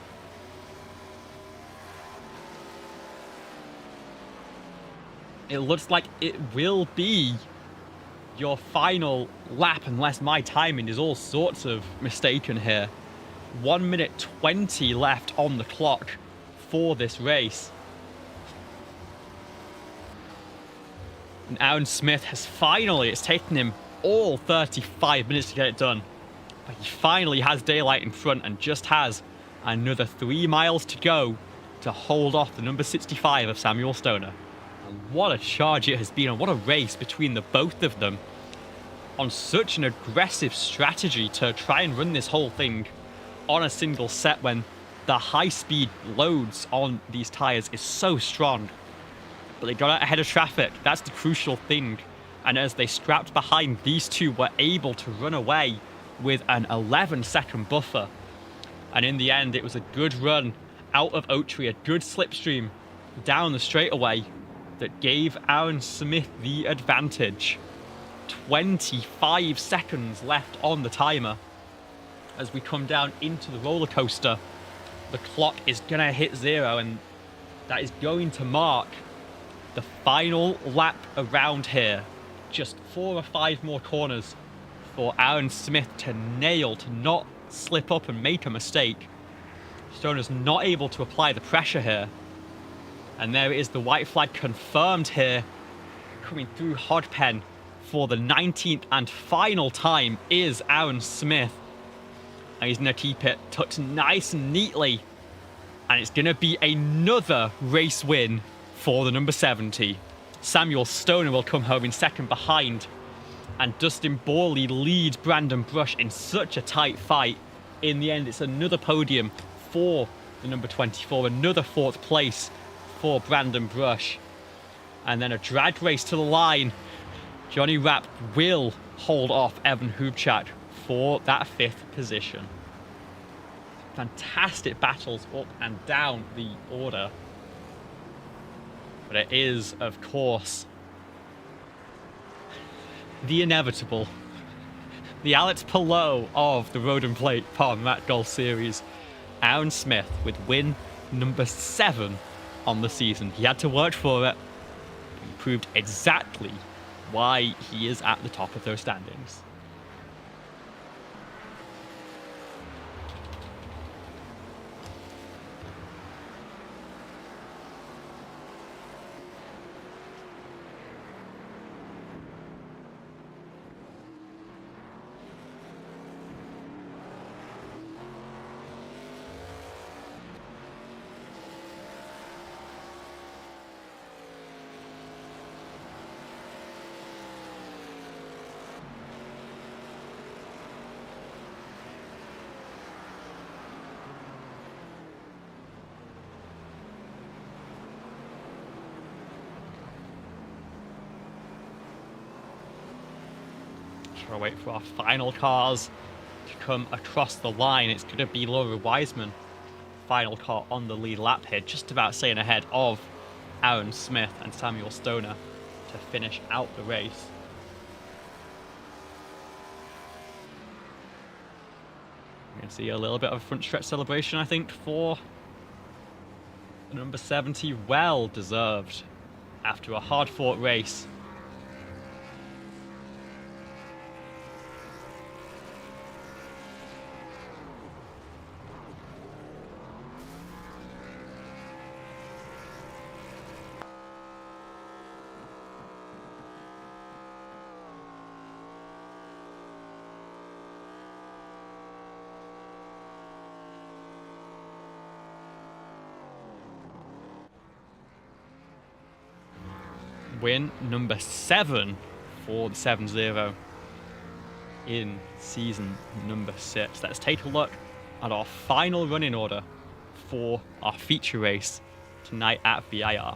It looks like it will be your final lap, unless my timing is all sorts of mistaken here. 1 minute 20 left on the clock for this race. And Aaron Smith has finally, it's taken him all 35 minutes to get it done. But he finally has daylight in front and just has another 3 miles to go to hold off the number 65 of Samuel Stoner. And what a charge it has been, and what a race between the both of them on such an aggressive strategy to try and run this whole thing on a single set when the high-speed loads on these tyres is so strong. But they got out ahead of traffic. That's the crucial thing. And as they scrapped behind, these two were able to run away with an 11-second buffer. And in the end, it was a good run out of Oak Tree, a good slipstream down the straightaway that gave Aaron Smith the advantage. 25 seconds left on the timer. As we come down into the roller coaster, the clock is going to hit 0, and that is going to mark the final lap around here. Just 4 or 5 more corners for Aaron Smith to nail, to not slip up and make a mistake. Stoner's not able to apply the pressure here. And there it is, the white flag confirmed here, coming through Hodpen for the 19th and final time is Aaron Smith. And he's going to keep it tucked nice and neatly. And it's going to be another race win for the number 70. Samuel Stoner will come home in second behind. And Dustin Borley leads Brandon Brush in such a tight fight. In the end, it's another podium for the number 24. Another 4th place for Brandon Brush. And then a drag race to the line. Johnny Rapp will hold off Evan Hubchak for that 5th position. Fantastic battles up and down the order. But it is, of course, the inevitable The Alex Palou of the Road and Plate Parliament Golf Series, Aaron Smith, with win number 7 on the season. He had to work for it. He proved exactly why he is at the top of those standings. I'll wait for our final cars to come across the line. It's going to be Laura Wiseman, final car on the lead lap here, just about staying ahead of Aaron Smith and Samuel Stoner to finish out the race. We're going to see a little bit of a front stretch celebration, I think, for number 70. Well deserved after a hard-fought race. Win number 7 for the 7-0 in season number 6. Let's take a look at our final running order for our feature race tonight at VIR.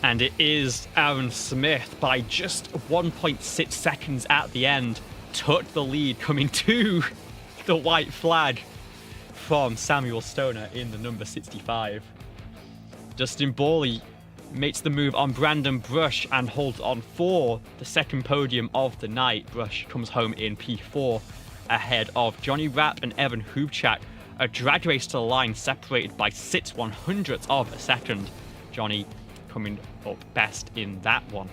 And it is Aaron Smith by just 1.6 seconds at the end, took the lead, coming to the white flag from Samuel Stoner in the number 65. Justin Borley makes the move on Brandon Brush and holds on for the second podium of the night. Brush comes home in P4 ahead of Johnny Rapp and Evan Hubchak. A drag race to the line separated by 6/100ths of a second. Johnny coming up best in that one.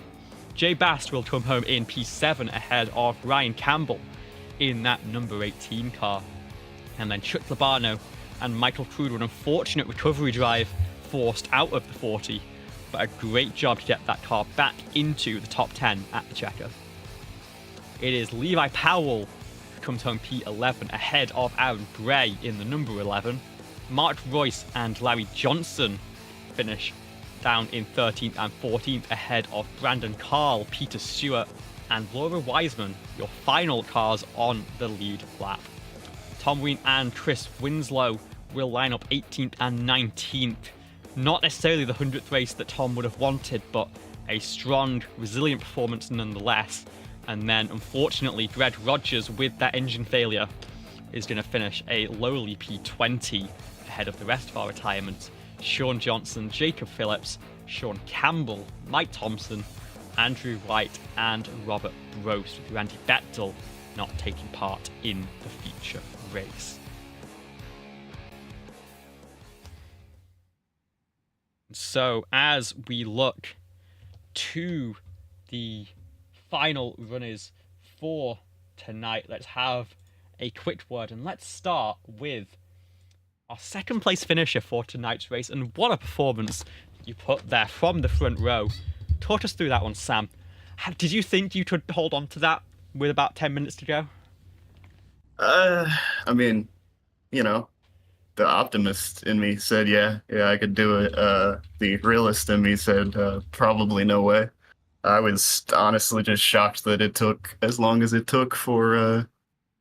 Jay Bast will come home in P7 ahead of Ryan Campbell in that number 18 car. And then Chuck Labano and Michael Crude, an unfortunate recovery drive forced out of the 40, but a great job to get that car back into the top 10 at the checker. It is Levi Powell who comes home P11 ahead of Aaron Bray in the number 11. Mark Royce and Larry Johnson finish down in 13th and 14th ahead of Brandon Carl, Peter Stewart, and Laura Wiseman, your final cars on the lead lap. Tom Ween and Chris Winslow will line up 18th and 19th. Not necessarily the 100th race that Tom would have wanted, but a strong, resilient performance nonetheless. And then, unfortunately, Greg Rogers, with that engine failure, is going to finish a lowly P20 ahead of the rest of our retirements. Sean Johnson, Jacob Phillips, Sean Campbell, Mike Thompson, Andrew White, and Robert Brost, with Randy Bechtel not taking part in the feature race. So as we look to the final runners for tonight, let's have a quick word, and let's start with our second place finisher for tonight's race. And what a performance you put there from the front row. Talk us through that one, Sam. Did you think you could hold on to that with about 10 minutes to go? I mean, you know, the optimist in me said, yeah, I could do it. The realist in me said, probably no way. I was honestly just shocked that it took as long as it took for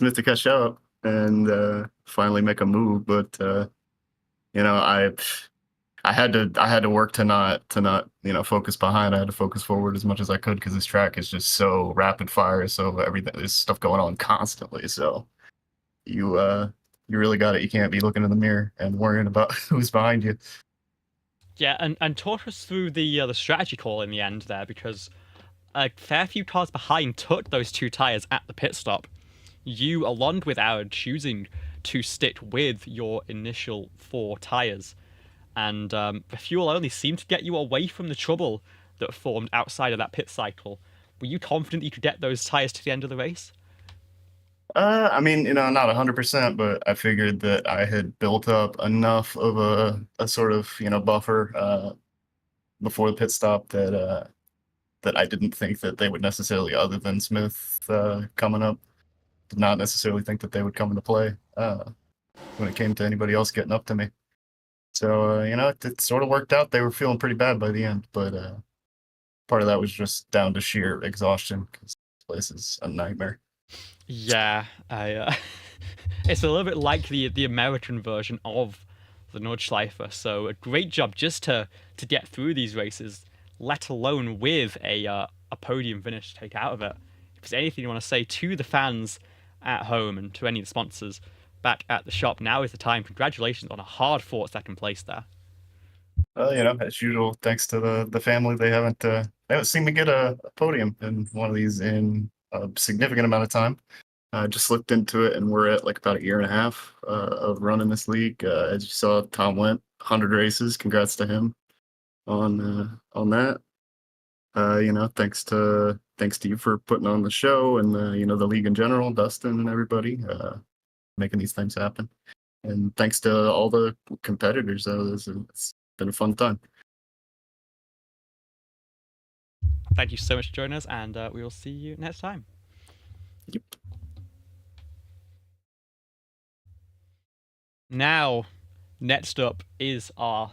Smith to catch up and finally make a move. But you know, I had to work to not focus behind. I had to focus forward as much as I could because this track is just so rapid fire. So everything, there's stuff going on constantly. So you really got it. You can't be looking in the mirror and worrying about who's behind you. Yeah, and talk us through the strategy call in the end there, because a fair few cars behind took those 2 tires at the pit stop. You, along with Aaron, choosing to stick with your initial 4 tires, and the fuel only seemed to get you away from the trouble that formed outside of that pit cycle. Were you confident that you could get those tires to the end of the race? I mean, not 100%, but I figured that I had built up enough of a sort of, buffer before the pit stop that I didn't think that they would necessarily, other than Smith coming up, did not necessarily think that they would come into play when it came to anybody else getting up to me. So, it sort of worked out. They were feeling pretty bad by the end, but part of that was just down to sheer exhaustion because this place is a nightmare. Yeah, it's a little bit like the American version of the Nordschleife. So a great job just to get through these races, let alone with a podium finish to take out of it. If there's anything you want to say to the fans at home and to any of the sponsors back at the shop, now is the time. Congratulations on a hard-fought second place there. As usual, thanks to the family, they haven't seen me get a podium in one of these in a significant amount of time. I just looked into it, and we're at like about a year and a half of running this league. As you saw, Tom went 100 races. Congrats to him on that. Thanks to you for putting on the show, and the league in general, Dustin and everybody making these things happen. And thanks to all the competitors. It's been a fun time. Thank you so much for joining us, and we will see you next time. Yep. Now, next up is our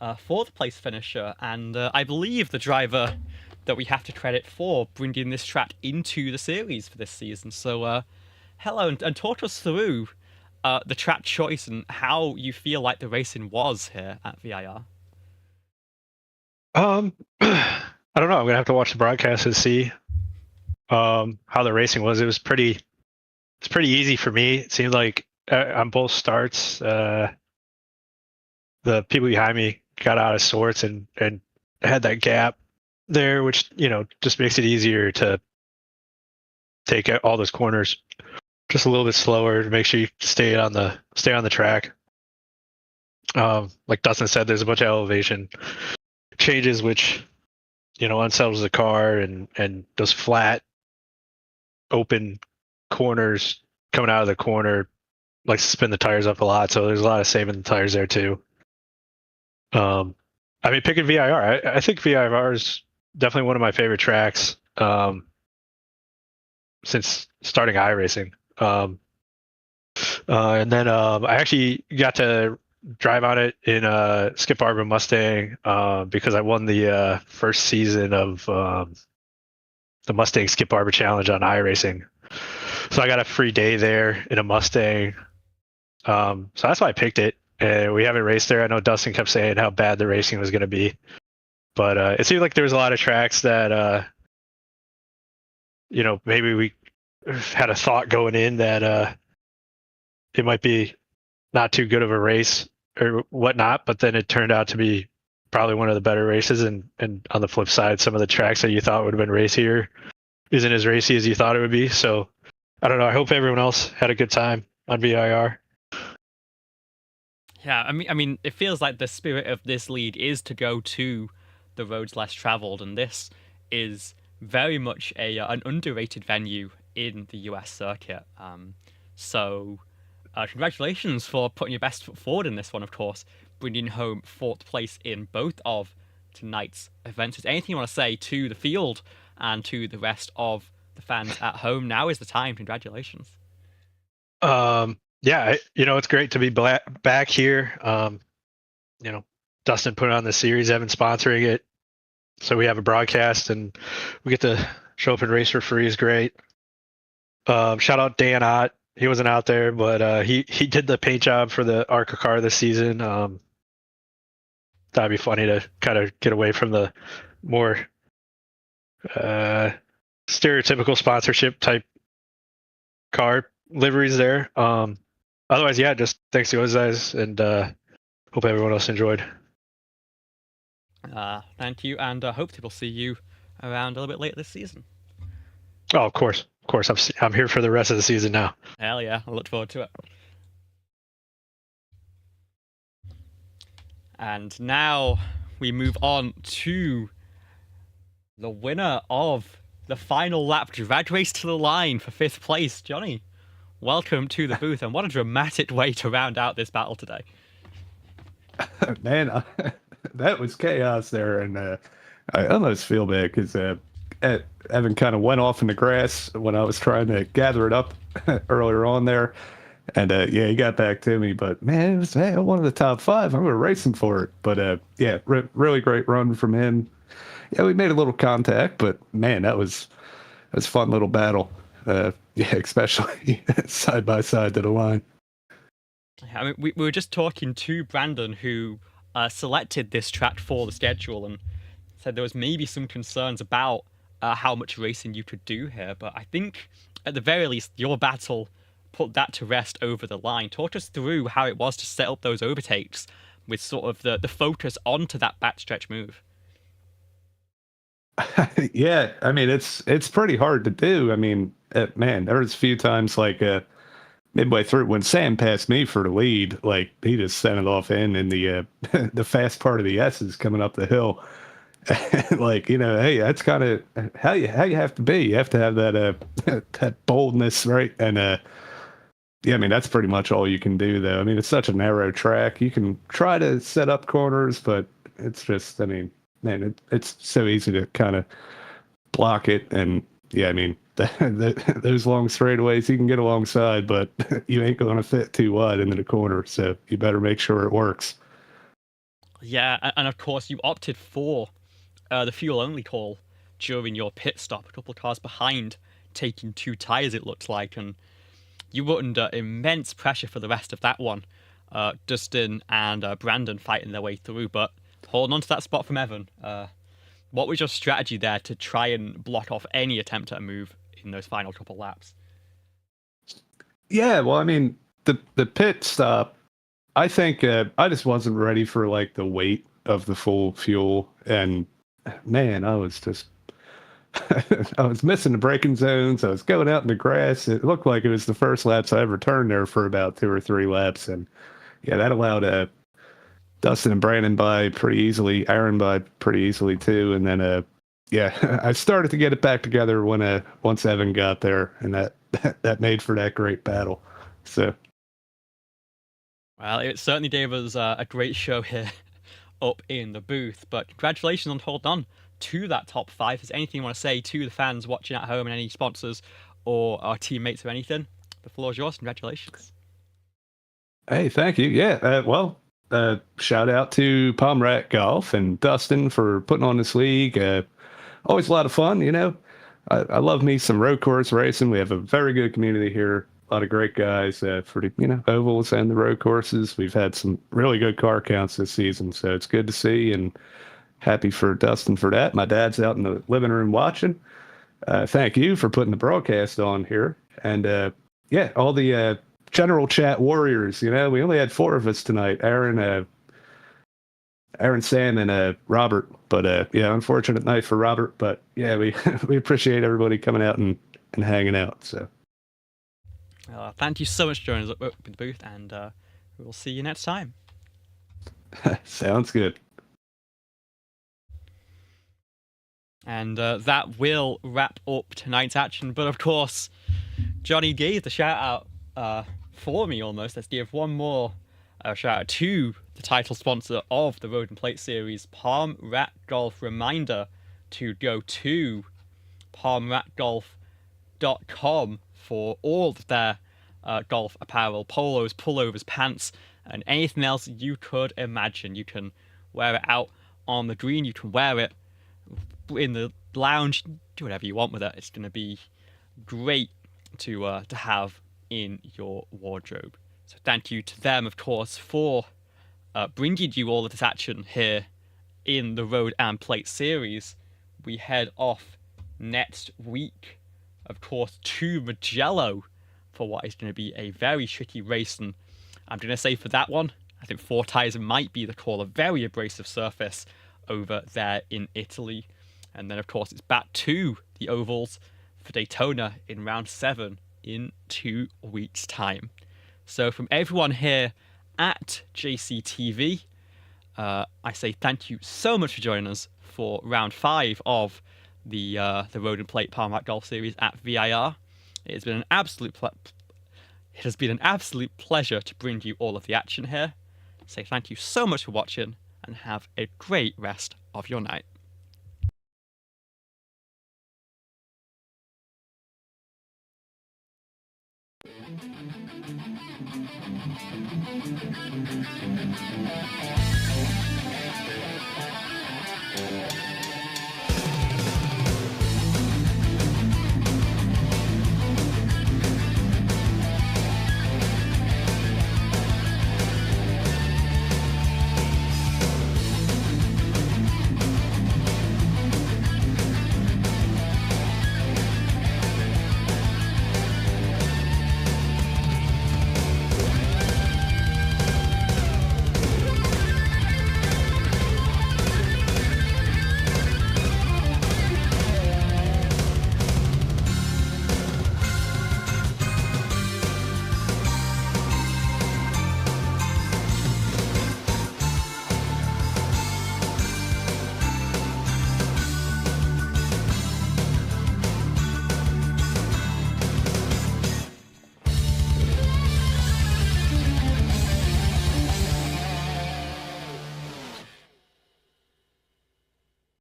4th place finisher, and I believe the driver that we have to credit for bringing this track into the series for this season. So, hello, and talk us through the track choice and how you feel like the racing was here at VIR. I don't know. I'm gonna have to watch the broadcast to see how the racing was. It's pretty easy for me. It seemed like on both starts, the people behind me got out of sorts and had that gap there, which just makes it easier to take out all those corners just a little bit slower to make sure you stay on the track. Like Dustin said, there's a bunch of elevation changes which unsettles the car, and those flat open corners coming out of the corner likes to spin the tires up a lot, so there's a lot of saving the tires there too. I mean, picking VIR, I think VIR is definitely one of my favorite tracks since starting iRacing. And then I actually got to drive on it in a Skip Arbor Mustang because I won the first season of the Mustang Skip Arbor Challenge on iRacing. So I got a free day there in a Mustang. So that's why I picked it. And we haven't raced there. I know Dustin kept saying how bad the racing was going to be. But it seemed like there was a lot of tracks that, maybe we had a thought going in that it might be not too good of a race or whatnot, but then it turned out to be probably one of the better races. And on the flip side, some of the tracks that you thought would have been racier isn't as racy as you thought it would be. So I don't know. I hope everyone else had a good time on VIR. Yeah, I mean, it feels like the spirit of this league is to go to the roads less traveled, and this is very much an underrated venue in the US circuit. So congratulations for putting your best foot forward in this one, of course, bringing home 4th place in both of tonight's events. Is there anything you want to say to the field and to the rest of the fans at home? Now is the time. Congratulations. Yeah, it's great to be back here. Dustin put on the series, Evan sponsoring it, so we have a broadcast and we get to show up and race for free is great. Shout out Dan Ott. He wasn't out there, but he did the paint job for the ARCA car this season. That'd be funny to kind of get away from the more stereotypical sponsorship type car liveries there. Otherwise, yeah, just thanks to those guys, and hope everyone else enjoyed. Thank you, and hopefully we'll see you around a little bit later this season. Oh, of course. I'm here for the rest of the season now. Hell yeah, I look forward to it. And now we move on to the winner of the final lap drag race to the line for 5th place. Johnny, welcome to the booth, and what a dramatic way to round out this battle today. Man, that was chaos there, and I almost feel bad because Evan kind of went off in the grass when I was trying to gather it up earlier on there, and yeah, he got back to me. But man, it was one of the top 5. I'm racing for it. But yeah, really great run from him. Yeah, we made a little contact, but man, that was a fun little battle. Yeah, especially side by side to the line. I mean, we were just talking to Brandon, who selected this track for the schedule, and said there was maybe some concerns about how much racing you could do here. But I think, at the very least, your battle put that to rest over the line. Talk us through how it was to set up those overtakes with sort of the focus onto that backstretch move. Yeah, I mean it's pretty hard to do. I mean, man, there was a few times like midway through when Sam passed me for the lead, like he just sent it off in the the fast part of the S's coming up the hill. Like, you know, hey, that's kind of how you have to be. You have to have that that boldness, right? And yeah, I mean that's pretty much all you can do, though. I mean, it's such a narrow track. You can try to set up corners, but it's just, I mean, man, it's so easy to kind of block it. And yeah, I mean, those long straightaways, you can get alongside, but you ain't going to fit too wide into the corner. So you better make sure it works. Yeah, and of course you opted for the fuel-only call during your pit stop, a couple of cars behind, taking 2 tyres, it looked like, and you were under immense pressure for the rest of that one. Dustin and Brandon fighting their way through, but holding on to that spot from Evan. What was your strategy there to try and block off any attempt at a move in those final couple laps? Yeah, well, I mean, the pit stop, I think I just wasn't ready for like the weight of the full fuel, and man, I was just I was missing the braking zones. I was going out in the grass. It looked like it was the first laps I ever turned there for about 2 or 3 laps, and yeah, that allowed Dustin and Brandon by pretty easily, Aaron by pretty easily too, and then yeah, I started to get it back together when once Evan got there, and that made for that great battle. So, well, it certainly gave us a great show here up in the booth, but congratulations on holding on to that top 5. Is there anything you want to say to the fans watching at home and any sponsors or our teammates or anything? The floor is yours. Congratulations. hey, thank you. Yeah, well, shout out to Palm Rat Golf and Dustin for putting on this league. Always a lot of fun, you know. I love me some road course racing. We have a very good community here. A lot of great guys for the, you know, ovals and the road courses. We've had some really good car counts this season, so it's good to see, and happy for Dustin for that. My dad's out in the living room watching. Thank you for putting the broadcast on here. And yeah, all the general chat warriors, you know, we only had 4 of us tonight. Aaron, Sam, and Robert. But yeah, unfortunate night for Robert. But yeah, we we appreciate everybody coming out and hanging out. So thank you so much for joining us up in the booth, and we will see you next time. sounds good. And that will wrap up tonight's action. But of course, Johnny gave the shout out for me almost. Let's give one more shout out to the title sponsor of the Road and Plate series, Palm Rat Golf. Reminder to go to palmratgolf.com for all of their golf apparel, polos, pullovers, pants, and anything else you could imagine. You can wear it out on the green, you can wear it in the lounge, do whatever you want with it. It's going to be great to have in your wardrobe. So thank you to them, of course, for bringing you all of this action here in the Road and Plate series. We head off next week, of course, to Mugello for what is going to be a very tricky race. And I'm going to say for that one, I think 4 tyres might be the call. A very abrasive surface over there in Italy. And then, of course, it's back to the ovals for Daytona in round 7 in 2 weeks' time. So from everyone here at JCTV, I say thank you so much for joining us for round 5 of the Road and Plate Parmac Golf Series at VIR. It has been an absolute pleasure to bring you all of the action here. Say thank you so much for watching and have a great rest of your night.